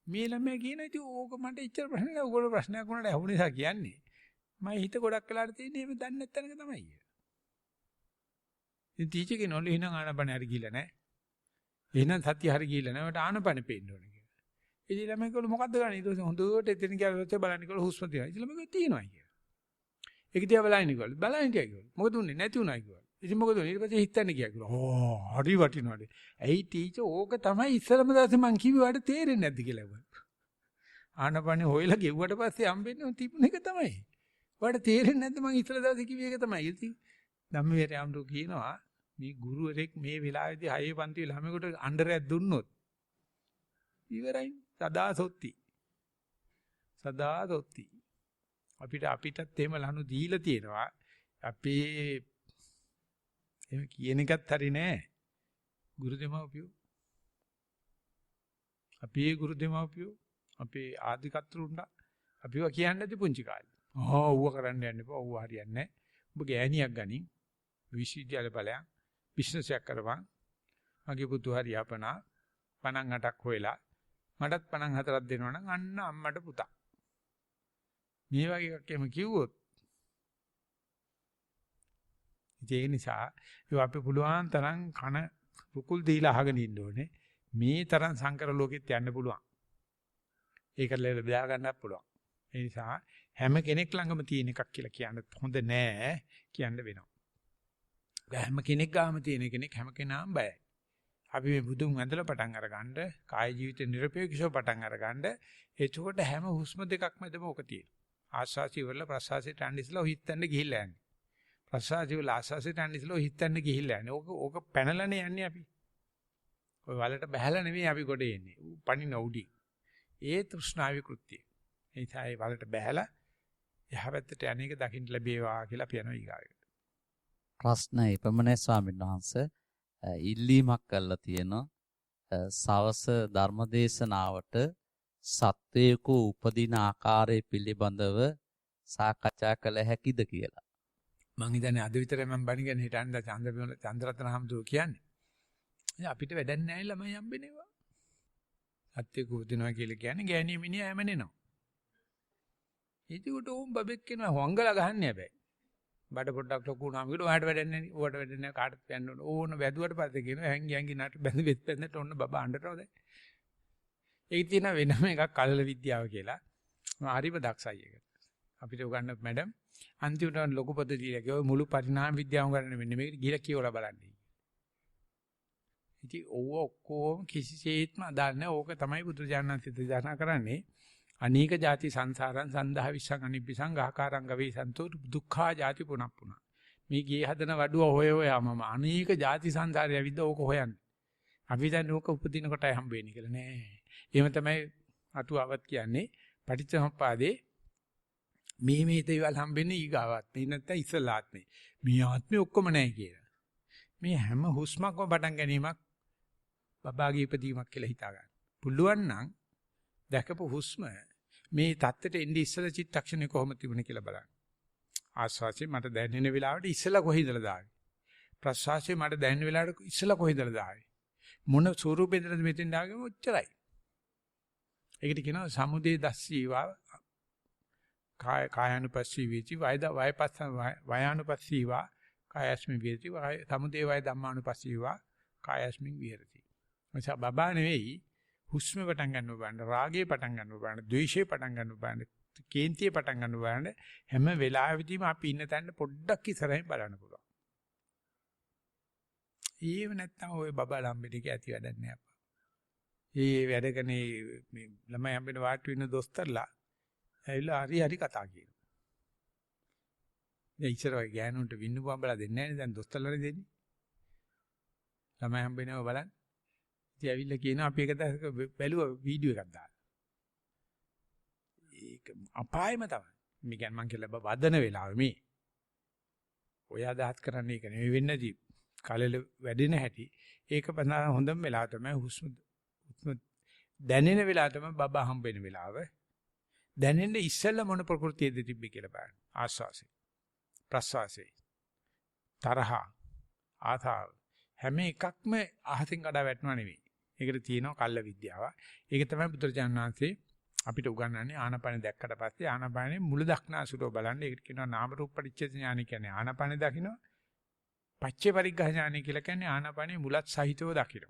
මේ ළමයා කියන ඉතින් ඕක මට ඉච්චර ප්‍රශ්න නෑ. ඕගොල්ලෝ ප්‍රශ්නයක් වුණාට ඇහුව නිසා කියන්නේ. මම හිත ගොඩක් වෙලාට තියෙන්නේ මේ දන්නේ නැත්නම් තමයි. ඉතින් ටීචර් කෙනෙක් නෝලි හිනා ආනපන හරි ගිහලා නෑ. එහෙනම් සතිය හරි ගිහිල්ලා නැහැ. මට ආනපන පේන්න ඕනේ කියලා. ඉතින් ළමයි කිව්වලු මොකද්ද ගන්න? ඊට පස්සේ හොඳට එතන ගියාට බලන්න කිව්වලු හුස්ම තියෙනවා. ඉතින් ළමයි කිව්වා තියෙනවා කියලා. ඒක දිහා බලන්න කිව්වලු. බලන්න හිටියා කිව්වලු. මොකද උන්නේ නැති උනා කිව්වලු. ඉතින් මොකද උනේ? ඊට පස්සේ හිතන්න ගියා කිව්වලු. ඕ හරි වටිනවලු. ඇයි ටීචර් ඕක තමයි ඉස්සලම දාසේ මං කිව්වේ ඔයාලට තේරෙන්නේ නැද්ද කියලා කිව්වා. ආනපන හොයලා ගෙව්වට පස්සේ හම්බෙන්නේ තිබුණ එක තමයි. ඔයාලට තේරෙන්නේ නැද්ද මං ඉස්සල දාසේ කිව්වේ ඒක තමයි. ඉතින් ධම්මවිහාරය ආම්දෝ කියනවා මේ ගුරුවරයෙක් මේ වෙලාවේදී 6 පන්ති ළමයෙකුට අnder එකක් දුන්නොත් ඉවරයි. සදා සොත්ති. සදා සොත්ති. අපිටත් එහෙම ලනු දීලා තියෙනවා. අපේ එහෙම කියන එකත් හරි නෑ. ගුරු දෙමව්පියෝ. අපේ ගුරු දෙමව්පියෝ අපේ ආධිකත්තුරුන්ට අපිව කියන්නේ නැති පුංචි කාලේ. ඌව කරන්න යන්න එපා. ඌව හරියන්නේ නෑ. ඔබ ගෑණියක් ගනින්. විශ්වවිද්‍යාල බලයන් බිස්නස් එකක් කරපන්. මගේ පුතු හරි අපනා 58ක් හොයලා මටත් 54ක් දෙනවා නම් අන්න අම්මට පුතා. මේ වගේ එකක් එහෙම කිව්වොත් ඒ නිසා අපි පුළුවන් තරම් කන රුකුල් දීලා අහගෙන ඉන්න ඕනේ. මේ තරම් සංකර ලෝකෙත් යන්න පුළුවන්. ඒකට ලෙල බෙදා ගන්නත් පුළුවන්. ඒ නිසා හැම කෙනෙක් ළඟම තියෙන එකක් කියලා කියන්න හොඳ නෑ කියන්න වෙනවා. හැම කෙනෙක් ගාම තියෙන කෙනෙක් හැම කෙනාම බයයි. අපි මේ බුදුන් වැඳලා පටන් අරගන්න කාය ජීවිත නිර්පේක්ෂව පටන් අරගන්න එතකොට හැම හුස්ම දෙකක් මැදම ඕක තියෙනවා. ආස්වාසි වල ප්‍රසවාසයට යන්න ඉස්සලා හිතන්න ගිහිල්ලා යන්නේ. ප්‍රසවාසි වල ආස්වාසයට යන්න ඉස්සලා හිතන්න ගිහිල්ලා යන්නේ. ඕක පැනලානේ යන්නේ අපි. ඔය වලට බහැලා නෙමෙයි අපි ගොඩේ එන්නේ. පණින උඩි. ඒ තෘෂ්ණාවි කෘත්‍යය. ඒ තමයි වලට බහැලා යහපැත්තට යන්නේක දකින්න ලැබේවා කියලා අපි යනවා ඊගාවට. ප්‍රශ්න එපමණයි ස්වාමීන් වහන්සේ. ඉල්ලීමක් කරලා තියෙනවා. සවස ධර්මදේශනාවට සත්වයක උපදින ආකාරය පිළිබඳව සාකච්ඡා කළ හැකිද කියලා. මං හිතන්නේ අද විතරයි මම බණිගෙන හිටන්නේ චන්ද්‍රරත්න හම්දුර කියන්නේ. ඉතින් අපිට වැඩක් නැහැ ළමයි හම්බෙන්නේවා. සත්වයක උපදිනවා කියලා කියන්නේ ගෑණිය මිනිහා හැමනේනවා. ඒකට ඕම් බබෙක් කෙනා හොංගලා ගහන්නේ හැබැයි. බඩ පොඩ්ඩක් ලොකු වුණාම කිව්වා ඔයාලට වැඩක් නැහැ නේ. ඔයාලට වැඩක් නැහැ කාටද යන්න ඕන. ඕන වැදුවට පස්සේ කියනවා හැංගි නට බැඳ වෙත් බැඳට ඔන්න බබා අඬනවා දැන්. ඒක තියෙන වෙනම එකක් කලල විද්‍යාව කියලා. මම හරිම දක්ෂයි ඒකට. අපිට උගන්වන මැඩම් අන්තිමට ලොකු පොත දීලා කිව්වා මුළු පරිණාම විද්‍යාවම ගන්න මෙන්න මේක ගිහලා කියවලා බලන්න. ඉතින් ඕව ඔක්කොම කිසිසේත්ම අදාළ නැහැ. ඕක තමයි බුදුරජාණන් සිතානා කරන්නේ. අනේක ಜಾති සංසාරං සන්දහ විසං අනිබ්බිසං ගහකාරං ගවේ සන්තෝ දුක්ඛා ಜಾති පුනප්පුන. මේ ගේ හදන වඩුව හොයම අනේක ಜಾති සංසාරය විද්ද ඕක හොයන්නේ. අපි දැන් ඕක උපදින කොටයි හම්බ වෙන්නේ කියලා නෑ. එහෙම තමයි අටුවවත් කියන්නේ පටිච්චසමුප්පාදේ මේ දේවල් හම්බෙන්නේ ඊගාවත්. මේ නැත්තම් ඉස්සලාත්මේ. මේ ආත්මේ ඔක්කොම නැහැ කියලා. මේ හැම හුස්මක්ම පටන් ගැනීමක් බබාගේ ඉපදීමක් කියලා හිතා ගන්න. පුළුවන් නම් දැකපු හුස්ම මේ தත්තෙට එන්නේ ඉස්සල චිත්තක්ෂණේ කොහොමද තිබුණේ කියලා බලන්න. ආස්වාසිය මට දැනෙන වෙලාවට ඉස්සලා කොහේදලා දාවේ. ප්‍රසවාසය මට දැනෙන වෙලාවට ඉස්සලා කොහේදලා දාවේ. මොන ස්වරූපෙන්ද මෙතෙන් දාගම ඔච්චරයි. ඒකට කියනවා සමුදේ දස්සීවා කායानुපස්සී වේචි වයානුපස්සීවා කායස්මි වේචි සමුදේ වය ධම්මානුපස්සීවා කායස්මින් විහෙරති. එනිසා බබා නෙවෙයි හුස්ම පටන් ගන්න බලන්න, රාගයේ පටන් ගන්න බලන්න, ද්වේෂයේ පටන් ගන්න බලන්න, කේන්තියේ පටන් ගන්න බලන්න හැම වෙලාවෙදීම අපි ඉන්න තැන පොඩ්ඩක් ඉස්සරහින් බලන්න පුළුවන්. ඒව නැත්තම් ඔය බබා ළම්බෙදික ඇති වැඩක් නෑ අප්පා. ඒ වැඩකනේ මේ ළමයි හම්බෙන වාට්ටු ඉන්න දොස්තරලා ඇවිල්ලා හරි කතා කියනවා. දැන් ඉස්සර ඔය ගෑනුන්ට වින්නු බම්බලා දෙන්නේ නැහැ නේ දැන් දොස්තරලානේ දෙන්නේ. ළමයි හම්බෙනව බලන්න. ඉතින් ඇවිල්ලා කියනවා අපි එක දවසක බැලුවා වීඩියෝ එකක් දාලා. ඒක අපායම තමයි. මේ කියන්නේ මං කියලා වදන වෙලාවෙ මේ. ඔය අදහස් කරන්නේ ඒක නෙවෙයි වෙන්නේදී. කලල වැඩෙන හැටි. ඒක පඳා හොඳම වෙලාව තමයි හුස්ම දැනෙන වෙලාව තමයි බබා හම්බෙන වෙලාව. දැනෙන්නේ ඉස්සෙල්ලා මොන ප්‍රകൃතියද තිබ්බේ කියලා බලන්න. ආස්වාසය. ප්‍රස්වාසය. තරහ. ආතාව. හැම එකක්ම අහසින් කඩා වැටෙනව නෙවෙයි. ඒකට තියෙනවා කල්ල විද්‍යාව. ඒක තමයි බුදුරජාණන් වහන්සේ අපිට උගන්වන්නේ ආනාපාන දැක්කට පස්සේ ආනාපානේ මුල දක්නාසුරව බලන්න. ඒකට කියනවා නාම රූප පරිච්ඡේද ඥානය කියන්නේ ආනාපානේ දකින්න. පච්චේ පරිග්ඝ ඥානය කියලා කියන්නේ ආනාපානේ මුලත් සහිතව දකින්න.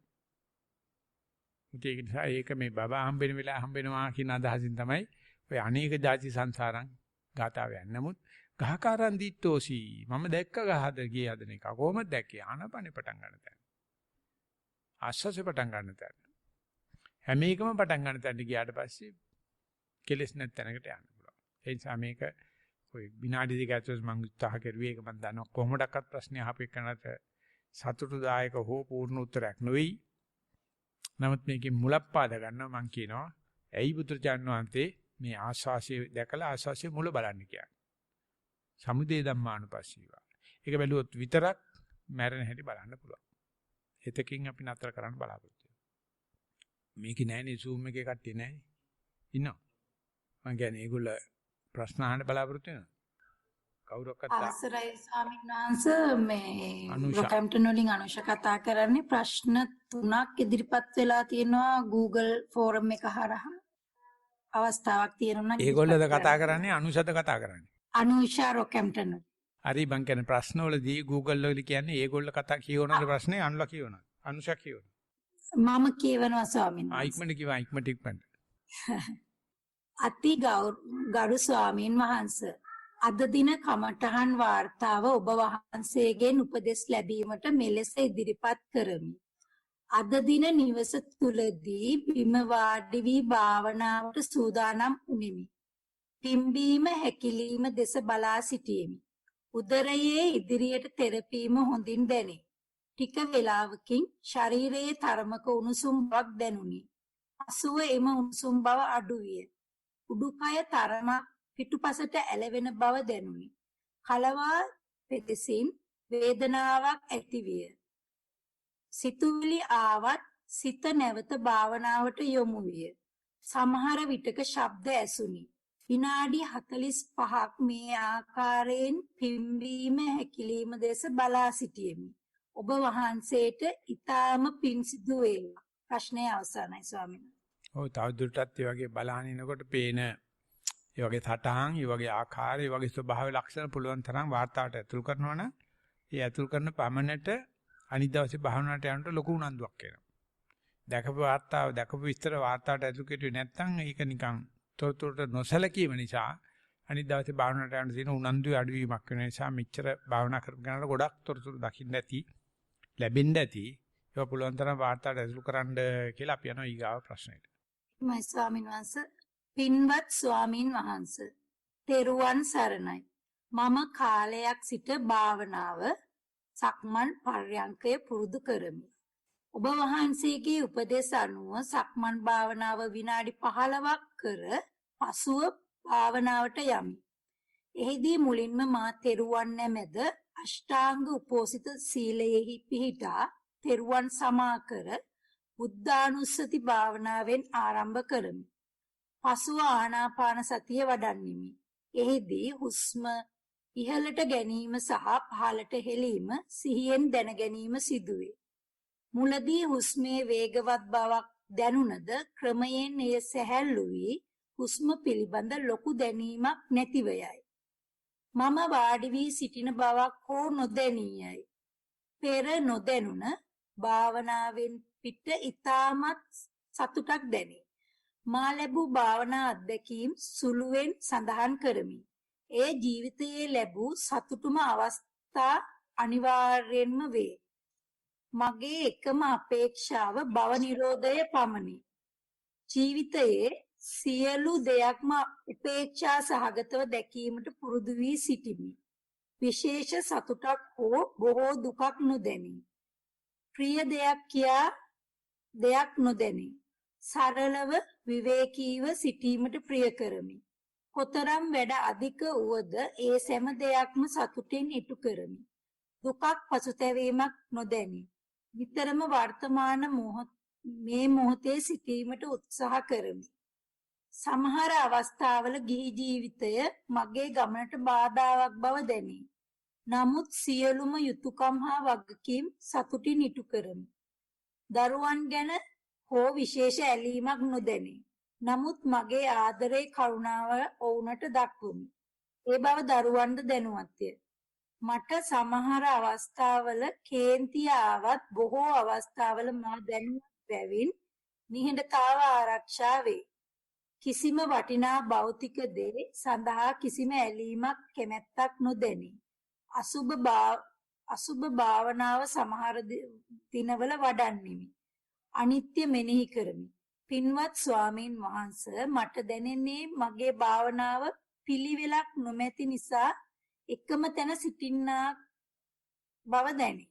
ඒක නිසා ඒක මේ බබා හම්බෙන වෙලාව හම්බෙනවා කියන අදහසින් තමයි ඔය අනේක ಜಾති සංසාරං ගාතාව යන්නේ. නමුත් ගහකාරන් දිට්ටෝසි මම දැක්ක ගහද ගිය හදන එක කොහොමද දැක්කේ? ආනපනේ පටන් ගන්න තැන. ආශ්වාසෙ පටන් ගන්න තැන. හැම එකම පටන් ගන්න තැනට ගියාට පස්සේ කෙලස් නැත් තැනකට යන්න පුළුවන්. ඒ නිසා මේක ඔය විනාඩි දෙක ඇතුළත මම උත්සාහ කරුවේ ඒක මම දන්නවා කොහොමඩක්වත් ප්‍රශ්නේ අහපු එකනට සතුටුදායක හෝ පූර්ණ උත්තරයක් නෙවෙයි. නමුත් මේකේ මුලක් පාද ගන්නවා මම කියනවා ඇයි බුදුරජාණන් වහන්සේ මේ ආශාසිය දැකලා ආශාසිය මුල බලන්න කියන්නේ. සමුදේ ධම්මානුපස්සීවා. ඒක බැලුවොත් විතරක් මැරෙන හැටි බලන්න පුළුවන්. එතකින් අපි නතර කරන්න බලාපොරොත්තු වෙනවා. මේකේ නෑනේ Zoom එකේ කට්ටිය නෑනේ. ඉන්නවා. මම කියන්නේ ඒගොල්ල ප්‍රශ්න අහන්න බලාපොරොත්තු වෙනවා. කවුරක්වත් අවසරයි ස්වාමීන් වහන්සේ මේ රොකැම්ප්ටන් වලින් අනුෂ කතා කරන්නේ ප්‍රශ්න 3ක් ඉදිරිපත් වෙලා තියෙනවා Google ෆෝරම් එක හරහා. අවස්ථාවක් තියෙනවා නම් ඒගොල්ලද කතා කරන්නේ අනුෂද කතා කරන්නේ? අනුෂා රොකැම්ප්ටන්. හරි මං කියන්නේ ප්‍රශ්න වලදී Google වල කියන්නේ ඒගොල්ල කතා කියවනද ප්‍රශ්නේ අනුලා කියවනවා. අනුෂා කියවනවා. මම කියවනවා ස්වාමීන් වහන්සේ. ඉක්මනට කිව්වා ඉක්මනට. අති ගරු ස්වාමීන් වහන්සේ අද දින කමඨහන් වාර්තාව ඔබ වහන්සේගෙන් උපදෙස් ලැබීමට මෙලෙස ඉදිරිපත් කරමි. අද දින නිවස තුලදී බිම වාඩි වී භාවනාවට සූදානම් වුනිමි. පිම්බීම හැකිලිම දෙස බලා සිටියෙමි. උදරයේ ඉදිරියට තෙරපීම හොඳින් දැනේ. ටික වේලාවකින් ශරීරයේ තරමක උණුසුම් බවක් දැනුනි. පසුව එම උණුසුම් බව අඩු විය. උඩුකය තරමක් පිටුපසට ඇලවෙන බව දැනුනි. කලවා පෙදෙසින් වේදනාවක් ඇතිවිය. සිතුවිලි ආවත් සිත නැවත භාවනාවට යොමු විය. සමහර විටක ශබ්ද ඇසුනි. විනාඩි 45ක් මේ ආකාරයෙන් පිම්බීම හැකිලිම දෙස බලා සිටියෙමි. ඔබ වහන්සේට ඊටාම පිං සිදු වේවා. ප්‍රශ්නය අවසానයි ස්වාමීන් වහන්සේ. ඔව් තවදුරටත් මේ වගේ බලහිනකොට පේන ඒ වගේ සටහන්, ඒ වගේ ආකාර, ඒ වගේ ස්වභාව ලක්ෂණ පුළුවන් තරම් වාර්තාවට ඇතුල් කරනවනම් ඒ ඇතුල් කරන පමණට අනිත් දවසේ භාවනාවට යනකොට ලොකු උනන්දුවක් එනවා. දැකපු වාර්තාව, දැකපු විස්තර වාර්තාවට ඇතුල් කෙරුවේ නැත්නම් ඒක නිකන් තොරතුරට නොසලකීම නිසා අනිත් දවසේ භාවනාවට යන දින උනන්දුවේ අඩුවීමක් වෙන නිසා මෙච්චර භාවනා කරගෙන ගොඩක් තොරතුරු දකින්න ඇති, ලැබෙන්න ඇති. ඒක පුළුවන් තරම් වාර්තාවට ඇතුල් කරන්න කියලා අපි යනවා ඊගාව ප්‍රශ්නෙට. මයි ස්වාමීන් වහන්සේ පින්වත් ස්වාමීන් වහන්සේ තෙරුවන් සරණයි. මම කාලයක් සිට භාවනාව සක්මන් පර්යංකය පුරුදු කරමි. ඔබ වහන්සේගේ උපදෙස් අනුව සක්මන් භාවනාව විනාඩි 15ක් කර පසුව භාවනාවට යමි. එෙහිදී මුලින්ම මා තෙරුවන් නැමෙද අෂ්ටාංග උපෝසිත සීලයෙහි පිහිටා තෙරුවන් සමා කර බුද්ධානුස්සති භාවනාවෙන් ආරම්භ කරමි. පසුව ආනාපාන සතිය වඩන්නිමි. එෙහිදී හුස්ම ඉහළට ගැනීම සහ පහළට හෙලීම සිහියෙන් දැන ගැනීම සිදුවේ. මුලදී හුස්මේ වේගවත් බවක් දැනුණද ක්‍රමයෙන් එය සැහැල්ලු වී හුස්ම පිළිබඳ ලොකු දැනීමක් නැතිව යයි. මම වාඩි වී සිටින බවක් හෝ නොදැනියයි. පෙර නොදැනුණ භාවනාවෙන් පිට ඊටමත් සතුටක් දැනේ. මා ලැබූ භාවනා අත්දැකීම් සුළුවෙන් සඳහන් කරමි. ඒ ජීවිතයේ ලැබූ සතුටුම අවස්ථා අනිවාර්යෙන්ම වේ. මගේ එකම අපේක්ෂාව භව නිරෝධය පමණි. ජීවිතයේ සියලු දෙයක්ම උපේක්ෂා සහගතව දැකීමට පුරුදු වී සිටිමි. විශේෂ සතුටක් හෝ බොහෝ දුකක් නොදැනි. ප්‍රිය දෙයක් කියා දෙයක් නොදැනි. සරලව විවේකීව සිටීමට ප්‍රිය කරමි. කොතරම් වැඩ අධික වුවද ඒ සෑම දෙයක්ම සතුටින් ඉටු කරමි. දුකක් පසුතැවීමක් නොදැනි. විතරම වර්තමාන මේ මොහොතේ සිටීමට උත්සාහ කරමි. සමහර අවස්ථාවල ගිහි ජීවිතය මගේ ගමනට බාධාවක් බව දැනේ. නමුත් සියලුම යුතුයකම් හා වගකීම් සතුටින් ඉටු කරමි. දරුවන් ගැන හෝ විශේෂ ඇලීමක් නොදැනේ. නමුත් මගේ ආදරේ කරුණාව ඔවුන්ට දක්වමි. ඒ බව දරුවන්ට දැනුවත්ය. මට සමහර අවස්ථාවල කේන්තිය ආවත් බොහෝ අවස්ථාවල මා දැනුවත් බැවින් නිහඬතාව ආරක්ෂා වේ. කිසිම වටිනා භෞතික දේ සඳහා කිසිම ඇලීමක් කැමැත්තක් නොදැනී. අසුබ භාවනාව සමහර දිනවල වඩන්නෙමි. අනිත්‍ය මෙනෙහි කරමි. පින්වත් ස්වාමීන් වහන්සේ මට දැනෙන්නේ මගේ භාවනාව පිළිවෙලක් නොමැති නිසා එකම තැන සිටින්නා බව දැනේ.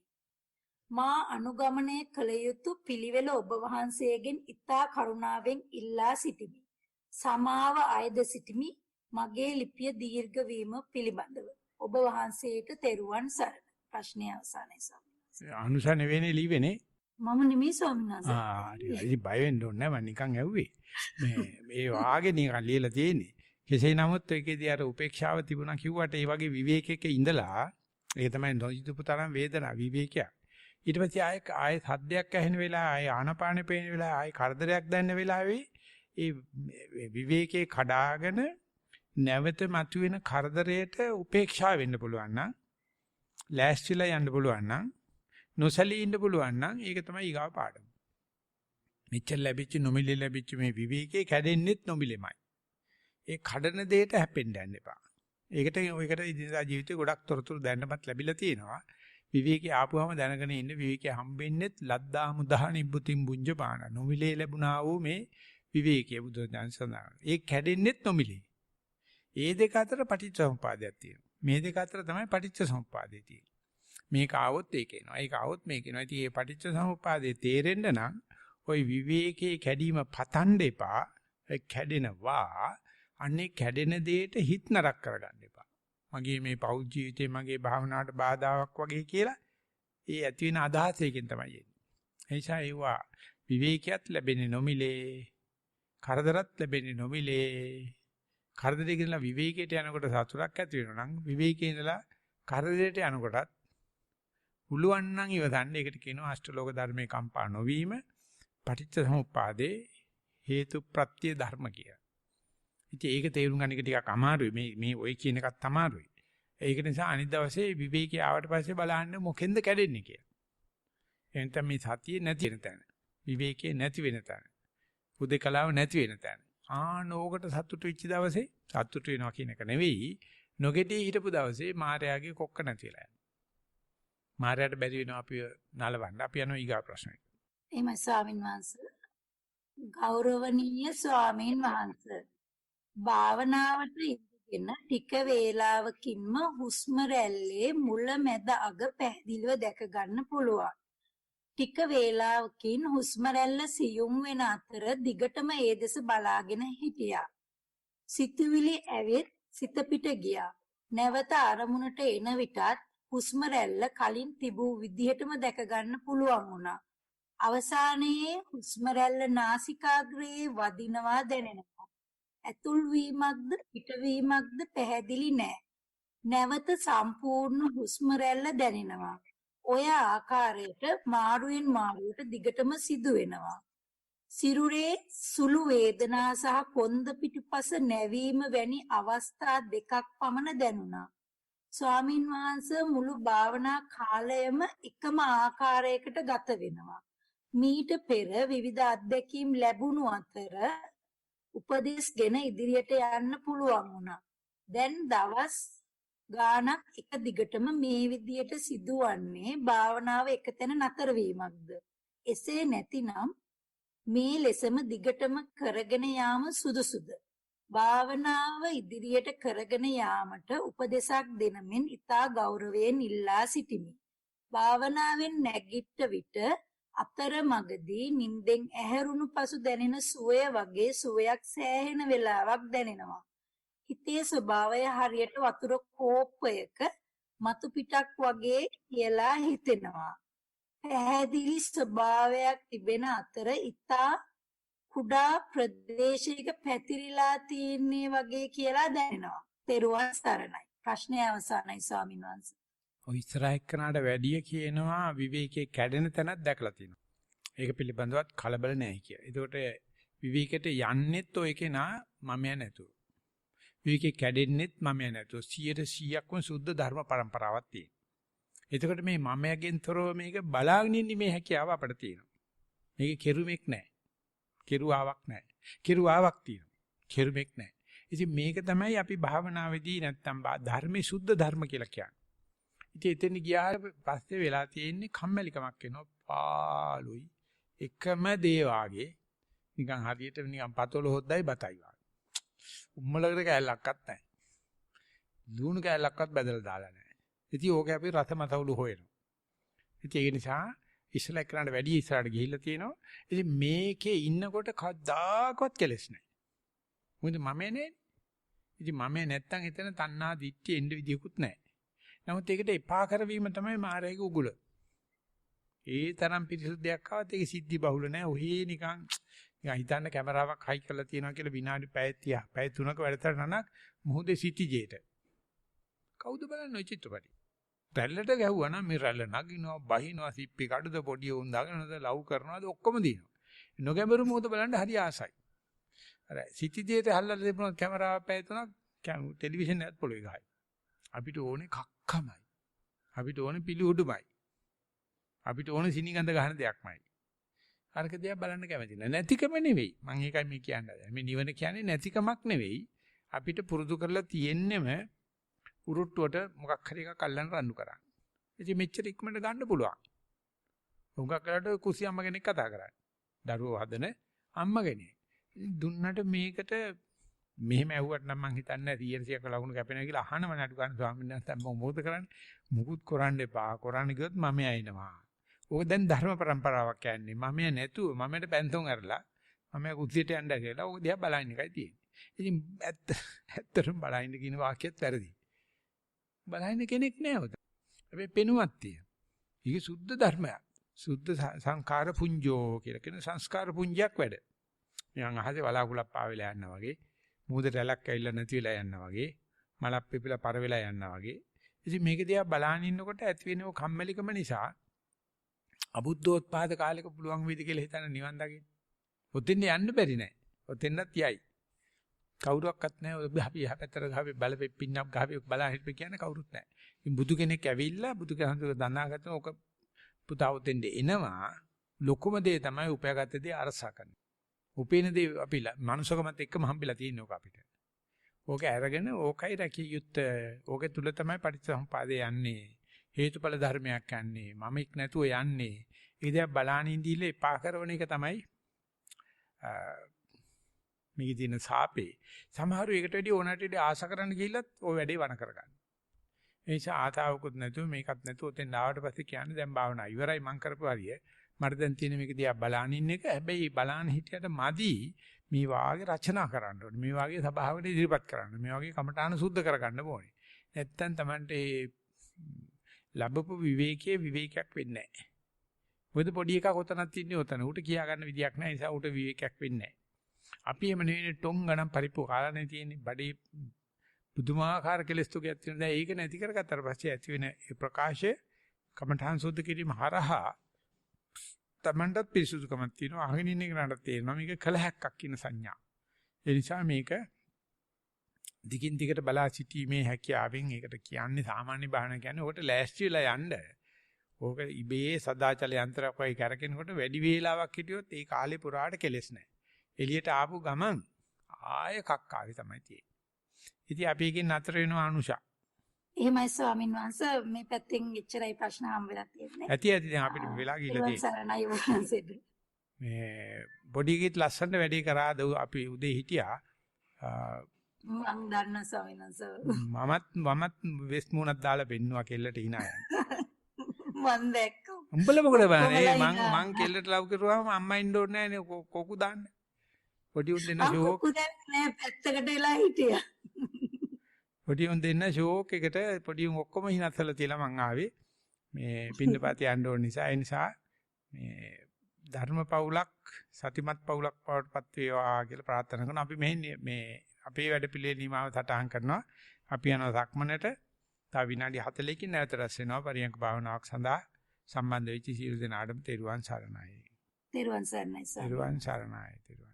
මා අනුගමනය කළ යුතු පිළිවෙල ඔබ වහන්සේගෙන් ඉතා කරුණාවෙන් ඉල්ලා සිටිමි. සමාව අයද සිටිමි. මගේ ලිපිය දීර්ඝ වීම පිළිබඳව ඔබ වහන්සේට තෙරුවන් සරණයි. ප්‍රශ්නය අවසానයි ස්වාමීනි. අනුසන වෙන්නේ ලිවෙනේ. මම නෙමෙයි ස්වාමීන් වහන්සේ. හරි බය වෙන්න ඕනේ නැහැ. මම නිකන් ඇහුවේ. මේ වාගේ නිකන් ලියලා තියෙන්නේ. කෙසේ නමුත් ඒකේදී අර උපේක්ෂාව තිබුණා කිව්වට ඒ වගේ විවේකයක ඉඳලා ඒක තමයි නොහිතපු තරම් වේදනා විවේකයක්. ඊට පස්සේ ආයෙ සද්දයක් ඇහෙන වෙලාව ආයෙ ආනපානෙ පේන වෙලාව ආයෙ කරදරයක් දැනෙන වෙලාවේ ඒ විවේකේ කඩාගෙන නැවත මතුවෙන කරදරයට උපේක්ෂා වෙන්න පුළුවන් නම් ලෑස්තිලා යන්න පුළුවන් නම් නොසලී ඉන්න පුළුවන් නම් ඒක තමයි ඊගාව පාඩම. මෙච්චර ලැබිච්ච නොමිලේ ලැබිච්ච මේ විවේකේ කැඩෙන්නෙත් නොමිලෙමයි. ඒ කඩන දෙයට හැපෙන්න යන්න එපා. ඒකට ඉදිරියදා ජීවිතේ ගොඩක් තොරතුරු දැනනවත් ලැබිලා තියෙනවා. විවේකේ ආපුවම දැනගෙන ඉන්න විවේකේ හම්බෙන්නෙත් ලද්දා මුදා නිබ්බුතින් බුංජ පාන. නොමිලේ ලැබුණා වූ මේ විවේකයේ බුදුදහම සඳහන්. ඒ කැඩෙන්නෙත් නොමිලේ. ඒ දෙක අතර පටිච්චසමුපාදයක් තියෙනවා. මේ දෙක අතර තමයි පටිච්චසමුපාදය තියෙන්නේ. මේක ආවොත් ඒක එනවා. ඒක ආවොත් මේක එනවා. ඉතින් මේ පටිච්චසමුපාදේ තේරෙන්න නම් ওই විවේකයේ කැඩීම පතන්න එපා. ඒ කැඩෙනවා. අනේ කැඩෙන දෙයට හිත නරක කරගන්න එපා. මගේ මේ පෞද්ගල ජීවිතේ මගේ භාවනාවට බාධාවක් වගේ කියලා ඒ ඇති වෙන අදහසකින් තමයි එන්නේ. ඒ නිසා ඒවා විවේකයක් ලැබෙන්නේ නොමිලේ. කරදරත් ලැබෙන්නේ නොමිලේ. කරදරේ කියලා විවේකයට යනකොට සතුටක් ඇති වෙනවා නම් විවේකේ ඉඳලා කරදරයට යනකොටත් පුළුවන් නම් ඉවසන්න. ඒකට කියනවා අෂ්ටලෝක ධර්මයේ කම්පා නොවීම පටිච්චසමුප්පාදේ හේතු ප්‍රත්‍ය ධර්ම කියලා. ඉතින් ඒක තේරුම් ගන්න එක ටිකක් අමාරුයි. මේ ඔය කියන එකත් අමාරුයි. ඒක නිසා අනිත් දවසේ විවේකී ආවට පස්සේ බලන්න මොකෙන්ද කැඩෙන්නේ කියලා. එහෙනම් මේ සතිය නැති වෙන තැන, විවේකේ නැති වෙන තැන, උදේකලාව නැති වෙන තැන. ආනෝකට සතුටු වෙච්ච දවසේ සතුටු වෙනවා කියන එක නෙවෙයි, නොගෙටි හිටපු දවසේ මායාවේ කොක්ක නැති වෙලා යනවා. මායාවට බැරි වෙනවා අපි නලවන්න. අපි යනවා ඊගා ප්‍රශ්නෙට. එහෙමයි ස්වාමීන් වහන්සේ. ගෞරවනීය ස්වාමීන් වහන්සේ. භාවනාවට ඉඳගෙන ටික වේලාවකින්ම හුස්ම රැල්ලේ මුල මැද අග පැහැදිලිව දැක ගන්න පුළුවන්. ටික වේලාවකින් හුස්ම රැල්ල සියුම් වෙන අතර දිගටම ඒ දෙස බලාගෙන හිටියා. සිතුවිලි ඇවිත් සිත පිට ගියා. නැවත අරමුණට එන විටත් හුස්ම රැල්ල කලින් තිබූ විදිහටම දැක ගන්න පුළුවන් වුණා. අවසානයේ හුස්ම රැල්ල නාසිකාග්‍රයේ වදිනවා දැනෙනවා. ඇතුල් වීමක්ද පිටවීමක්ද පැහැදිලි නෑ. නැවත සම්පූර්ණ හුස්ම රැල්ල දැනෙනවා. ඔය ආකාරයට මාරුවෙන් මාරුවට දිගටම සිදු වෙනවා. සිරුරේ සුළු වේදනා සහ කොන්ද පිටුපස නැවීම වැනි අවස්ථා දෙකක් පමණ දැනුණා. ස්වාමින් වහන්සේ මුළු භාවනා කාලයම එකම ආකාරයකට ගත වෙනවා. මීට පෙර විවිධ අත්දැකීම් ලැබුණු අතර උපදේශගෙන ඉදිරියට යන්න පුළුවන් වුණා. දැන් දවස් ගානක් එක දිගටම මේ විදියට සිදුවන්නේ භාවනාව එකතැන නතර වීමක්ද? එසේ නැතිනම් මේ ලෙසම දිගටම කරගෙන යාම සුදුසුද? භාවනාව ඉදිරියට කරගෙන යාමට උපදේශක් දෙනමින් ඉතා ගෞරවයෙන් ඉල්ලා සිටිමි. භාවනාවෙන් නැගිට විට අතරමඟදී නිින්දෙන් ඇහැරුණු පසු දැනෙන සුවය වගේ සුවයක් සෑහෙන වෙලාවක් දැනෙනවා. හිතේ ස්වභාවය හරියට වතුර කෝප්පයක මතු පිටක් වගේ කියලා හිතෙනවා. පැහැදිලි ස්වභාවයක් තිබෙන අතර ඊතා කුඩා ප්‍රදේශයක පැතිරිලා තියන්නේ වගේ කියලා දැනෙනවා. තෙරුවන් සරණයි. ප්‍රශ්නය අවසానයි ස්වාමීන් වහන්සේ. ඔය ඉස්සරහ එක්කනට වැඩිය කියනවා විවේකයේ කැඩෙන තැනක් දැකලා තියෙනවා. ඒක පිළිබඳවත් කලබල නැහැ කියලා. ඒකට විවේකයට යන්නෙත් ඔය කෙනා මමයා නැතුව. විවේකේ කැඩෙන්නෙත් මමයා නැතුව 100%ක්ම සුද්ධ ධර්ම પરම්පරාවක් තියෙනවා. එතකොට මේ මමයාගෙන් තොරව මේක බලාගෙන ඉන්න මේ හැකියාව අපිට තියෙනවා. මේක කෙරුමක් නැහැ. කෙරුවාවක් නැහැ. කෙරුවාවක් තියෙනවා. කෙරුමක් නැහැ. ඉතින් මේක තමයි අපි භාවනාවේදී නැත්තම් ධර්මයේ සුද්ධ ධර්ම කියලා කියන්නේ. ඉතින් එතන ගියාට පස්සේ වෙලා තියෙන්නේ කම්මැලිකමක් එනවා. පාළුයි. එකම දේ වාගේ නිකන් හරියට නිකන් පතොල හොද්දයි බතයි වාගේ. උම්මලකට කැලලක්වත් නැහැ. දුණු කැලලක්වත් බදලා දාලා නැහැ. ඉතින් ඕක අපි රස මතවලු හොයනවා. ඉතින් ඒ නිසා ඉස්සලා කරාට වැඩි ඉස්සරහට ගිහිල්ලා තියෙනවා. ඉතින් මේකේ ඉන්නකොට කවදාකවත් කෙලස් නැහැ. මොකද මම නේ. ඉතින් මම නැත්තම් එතන තණ්හා දිට්ඨිය එන්න විදියකුත් නැහැ. නමුත් ඒකට එපා කරවීම තමයි මායාවේ උගුල. ඒ තරම් පිරිසුදුයක් ආවත් ඒක සිද්ධි බහුල නැහැ. ඔහේ නිකන් හිතන්න කැමරාවක් හයි කරලා තියනවා කියලා විනාඩි පැය 30 පැය 3ක වැඩතරණක් මොහොතේ සිටිජේට. කවුද බලන්නේ චිත්‍රපටි? රැල්ලට ගැහුවා නම් මේ රැල්ල නගිනවා, බහිනවා, සිප්පි කඩද පොඩි උන් දාගෙනද ලව් කරනවාද ඔක්කොම දිනවා. නොගැඹුරු මොහොත බලන්න හරි ආසයි. අර සිටිජේට හල්ලලා දෙපුණා කැමරාව පැය 3ක් ටෙලිවිෂන් එකත් පොළවේ ගහයි. අපිට ඕනේ කක්කමයි. අපිට ඕනේ පිළිහුඩුමයි. අපිට ඕනේ සිනිගඳ ගහන දෙයක්මයි. අරක දිහා බලන්න කැමති නැහැ. නැතිකම නෙවෙයි. මම ඒකයි මේ කියන්නේ. මේ නිවන කියන්නේ නැතිකමක් නෙවෙයි. අපිට පුරුදු කරලා තියෙන්නෙම උරුට්ටුවට මොකක් හරි එකක් අල්ලන්න රණ්ඩු කරන්න. ඉතින් මෙච්චර ඉක්මනට ගන්න පුළුවන්. උඟක් කරලා කුසි අම්ම කෙනෙක් කතා කරන්නේ. දරුවෝ හදන අම්ම කෙනෙක්. දුන්නට මේකට මෙහෙම ඇහුවට නම් මං හිතන්නේ 100ක ලකුණු කැපෙනවා කියලා අහනම නඩු ගන්න ස්වාමීන් වහන්සේ මම මොකද කරන්නේ? මුකුත් කරන්න එපා. කරන්න ගියොත් මම ඇිනවා. ඕක දැන් ධර්ම પરම්පරාවක් කියන්නේ. මම නැතුව මමට පැන්තොන් අරලා මම කුස්සියට යන්න කියලා ඕක දිහා බලන්න එකයි තියෙන්නේ. ඉතින් ඇත්තටම බලන්න කියන වාක්‍යයත් වැරදි. බලන්න කෙනෙක් නෑ උත. හැබැයි පෙනුමක් තියෙනවා. ඒක සුද්ධ ධර්මයක්. සුද්ධ සංඛාර පුඤ්ජෝ කියලා කියන සංස්කාර පුඤ්ජයක් වැඩ. නිකන් අහසේ වලාකුලක් පාවෙලා යනවා වගේ, මූදට ඇලක් ඇවිල්ලා නැති වෙලා යනවා වගේ, මලක් පිපිලා පර වෙලා යනවා වගේ. ඉතින් මේක දිහා බලාගෙන ඉන්නකොට ඇති වෙනව කම්මැලිකම නිසා අබුද්ධෝත්පාද කාලෙක පුළුවන් වේද කියලා හිතන නිවන් දකින්න. ඔතෙන් යන්න බැරි නෑ. ඔතෙන්වත් යයි. කවුරුවක්වත් නැහැ. අපි යහපැත්තට ගහපේ බලපෙප්පින්නක් ගහපේ බලා හිටපේ කියන්නේ කවුරුත් නැහැ. ඉතින් බුදු කෙනෙක් ඇවිල්ලා බුදු කෙනෙකුට දනාගත්ත ඕක පුතාව දෙන්න එනවා. ලොකුම දේ තමයි උපයාගත්ත දේ අරසා ගන්න. උපේන දේ අපි මනුස්සකමත් එක්කම හම්බෙලා තියෙන ඕක අපිට. ඕක අරගෙන ඕකයි රැකිය යුත්තේ. ඕකේ තුල තමයි පටිච්චසමුපාදේ යන්නේ. හේතුඵල ධර්මයක් යන්නේ. මම එක් නැතුව යන්නේ. ඒ දේ බලාන ඉඳිල්ල එපා කරන එක තමයි මේකේ තියෙන සාපේ. සමහරව ඒකට වැඩි ඕනට වැඩි ආශ කරන්න ගිහිල්ලත් ওই වැඩේ වණ කරගන්න. ඒ නිසා ආතාවකුත් නැතුව මේකත් නැතුව ඔතෙන් ආවට පස්සේ කියන්නේ දැන් භාවනා ඉවරයි මං කරපු හරිය. මට දැන් තියෙන මේක දිහා බලාන ඉන්න එක. හැබැයි බලාන හිටියට මදි මේ වාගේ රචනා කරන්න ඕනේ. මේ වාගේ සභාවකට ඉදිරිපත් කරන්න. මේ වාගේ කමඨාන සුද්ධ කරගන්න ඕනේ. නැත්තම් Tamante ලැබපු විවේකයේ විවේකයක් වෙන්නේ නැහැ. මොකද පොඩි එකා කොතනක් තින්නේ උතන. ඌට කියා ගන්න විදියක් නැහැ. ඒ නිසා ඌට විවේකයක් වෙන්නේ නැහැ. අපි එම නෙවෙයි ටොං ගණන් පරිප්පු කාලානේ තියෙන්නේ. බඩේ පුදුමාකාර කෙලස් තුගයක් තියෙනවා. දැන් ඒක නැති කරගත්තාට පස්සේ ඇති වෙන ඒ ප්‍රකාශය කමඨාන් සුද්ධ කිරීම හරහා Tamanටත් පිරිසුදුකමක් තියෙනවා. අහගෙන ඉන්න කෙනාට තේරෙනවා මේක කලහයක්ක් කියන සංඥා. ඒ නිසා මේක දිගින් දිගට බලා සිටීමේ හැකියාවෙන් ඒකට කියන්නේ සාමාන්‍ය බාහන කියන්නේ ඕකට ලෑස්ති වෙලා යන්න. ඕක ඉබේ සදාචල යන්ත්‍රයක් වගේ කරකිනකොට වැඩි වේලාවක් හිටියොත් ඒ කාලේ පුරාට කෙලස් නැහැ. එළියට ආපු ගමන් ආය කක්කාවේ තමයි තියෙන්නේ. ඉතින් අපි එකකින් නතර වෙනවා අනුෂා. එහෙමයි ස්වාමින් වහන්සේ මේ පැත්තෙන් එච්චරයි ප්‍රශ්න හම් වෙලා තියෙන්නේ. ඇති දැන් අපිට වෙලා ගිහලා තියෙන්නේ. මේ බොඩි එකේ ලස්සන වැඩේ කරාද අපි උදේ හිටියා. මම දන්න ස්වාමීන් වහන්සේ. මමත් වෙස්ට් මූණක් දාලා පෙන්නුවා කෙල්ලට hina යන. මම දැක්කා. උඹලා මොකද බලන්නේ? මං කෙල්ලට ලව් කරුවාම අම්මා ඉන්න ඕනේ නැහැ නේ කොකු දාන්න. පොඩි උන් දෙන්න ෂෝක්. කොකු දැන්නේ නැහැ පැත්තකට වෙලා හිටියා. පොඩි උන් දෙන්න ෂෝක් එකට පොඩි උන් ඔක්කොම hinaස්සලා තියලා මං ආවේ. මේ පින්නපාතේ යන්න ඕන නිසා ඒ නිසා මේ ධර්ම පවුලක් සතිමත් පවුලක් බවටපත් වේවා කියලා ප්‍රාර්ථනා කරනවා. අපි මේ අපේ වැඩ පිළිවෙල නිමාව සටහන් කරනවා. අපි යනවා සක්මනට. තව විනාඩි 40කින් නැවත රැස් වෙනවා පරියන්ක භාවනාවක් සඳහා සම්බන්ධ වෙච්ච සියලු දෙනාටම තෙරුවන් සරණයි. තෙරුවන් සරණයි සර්. තෙරුවන් සරණයි.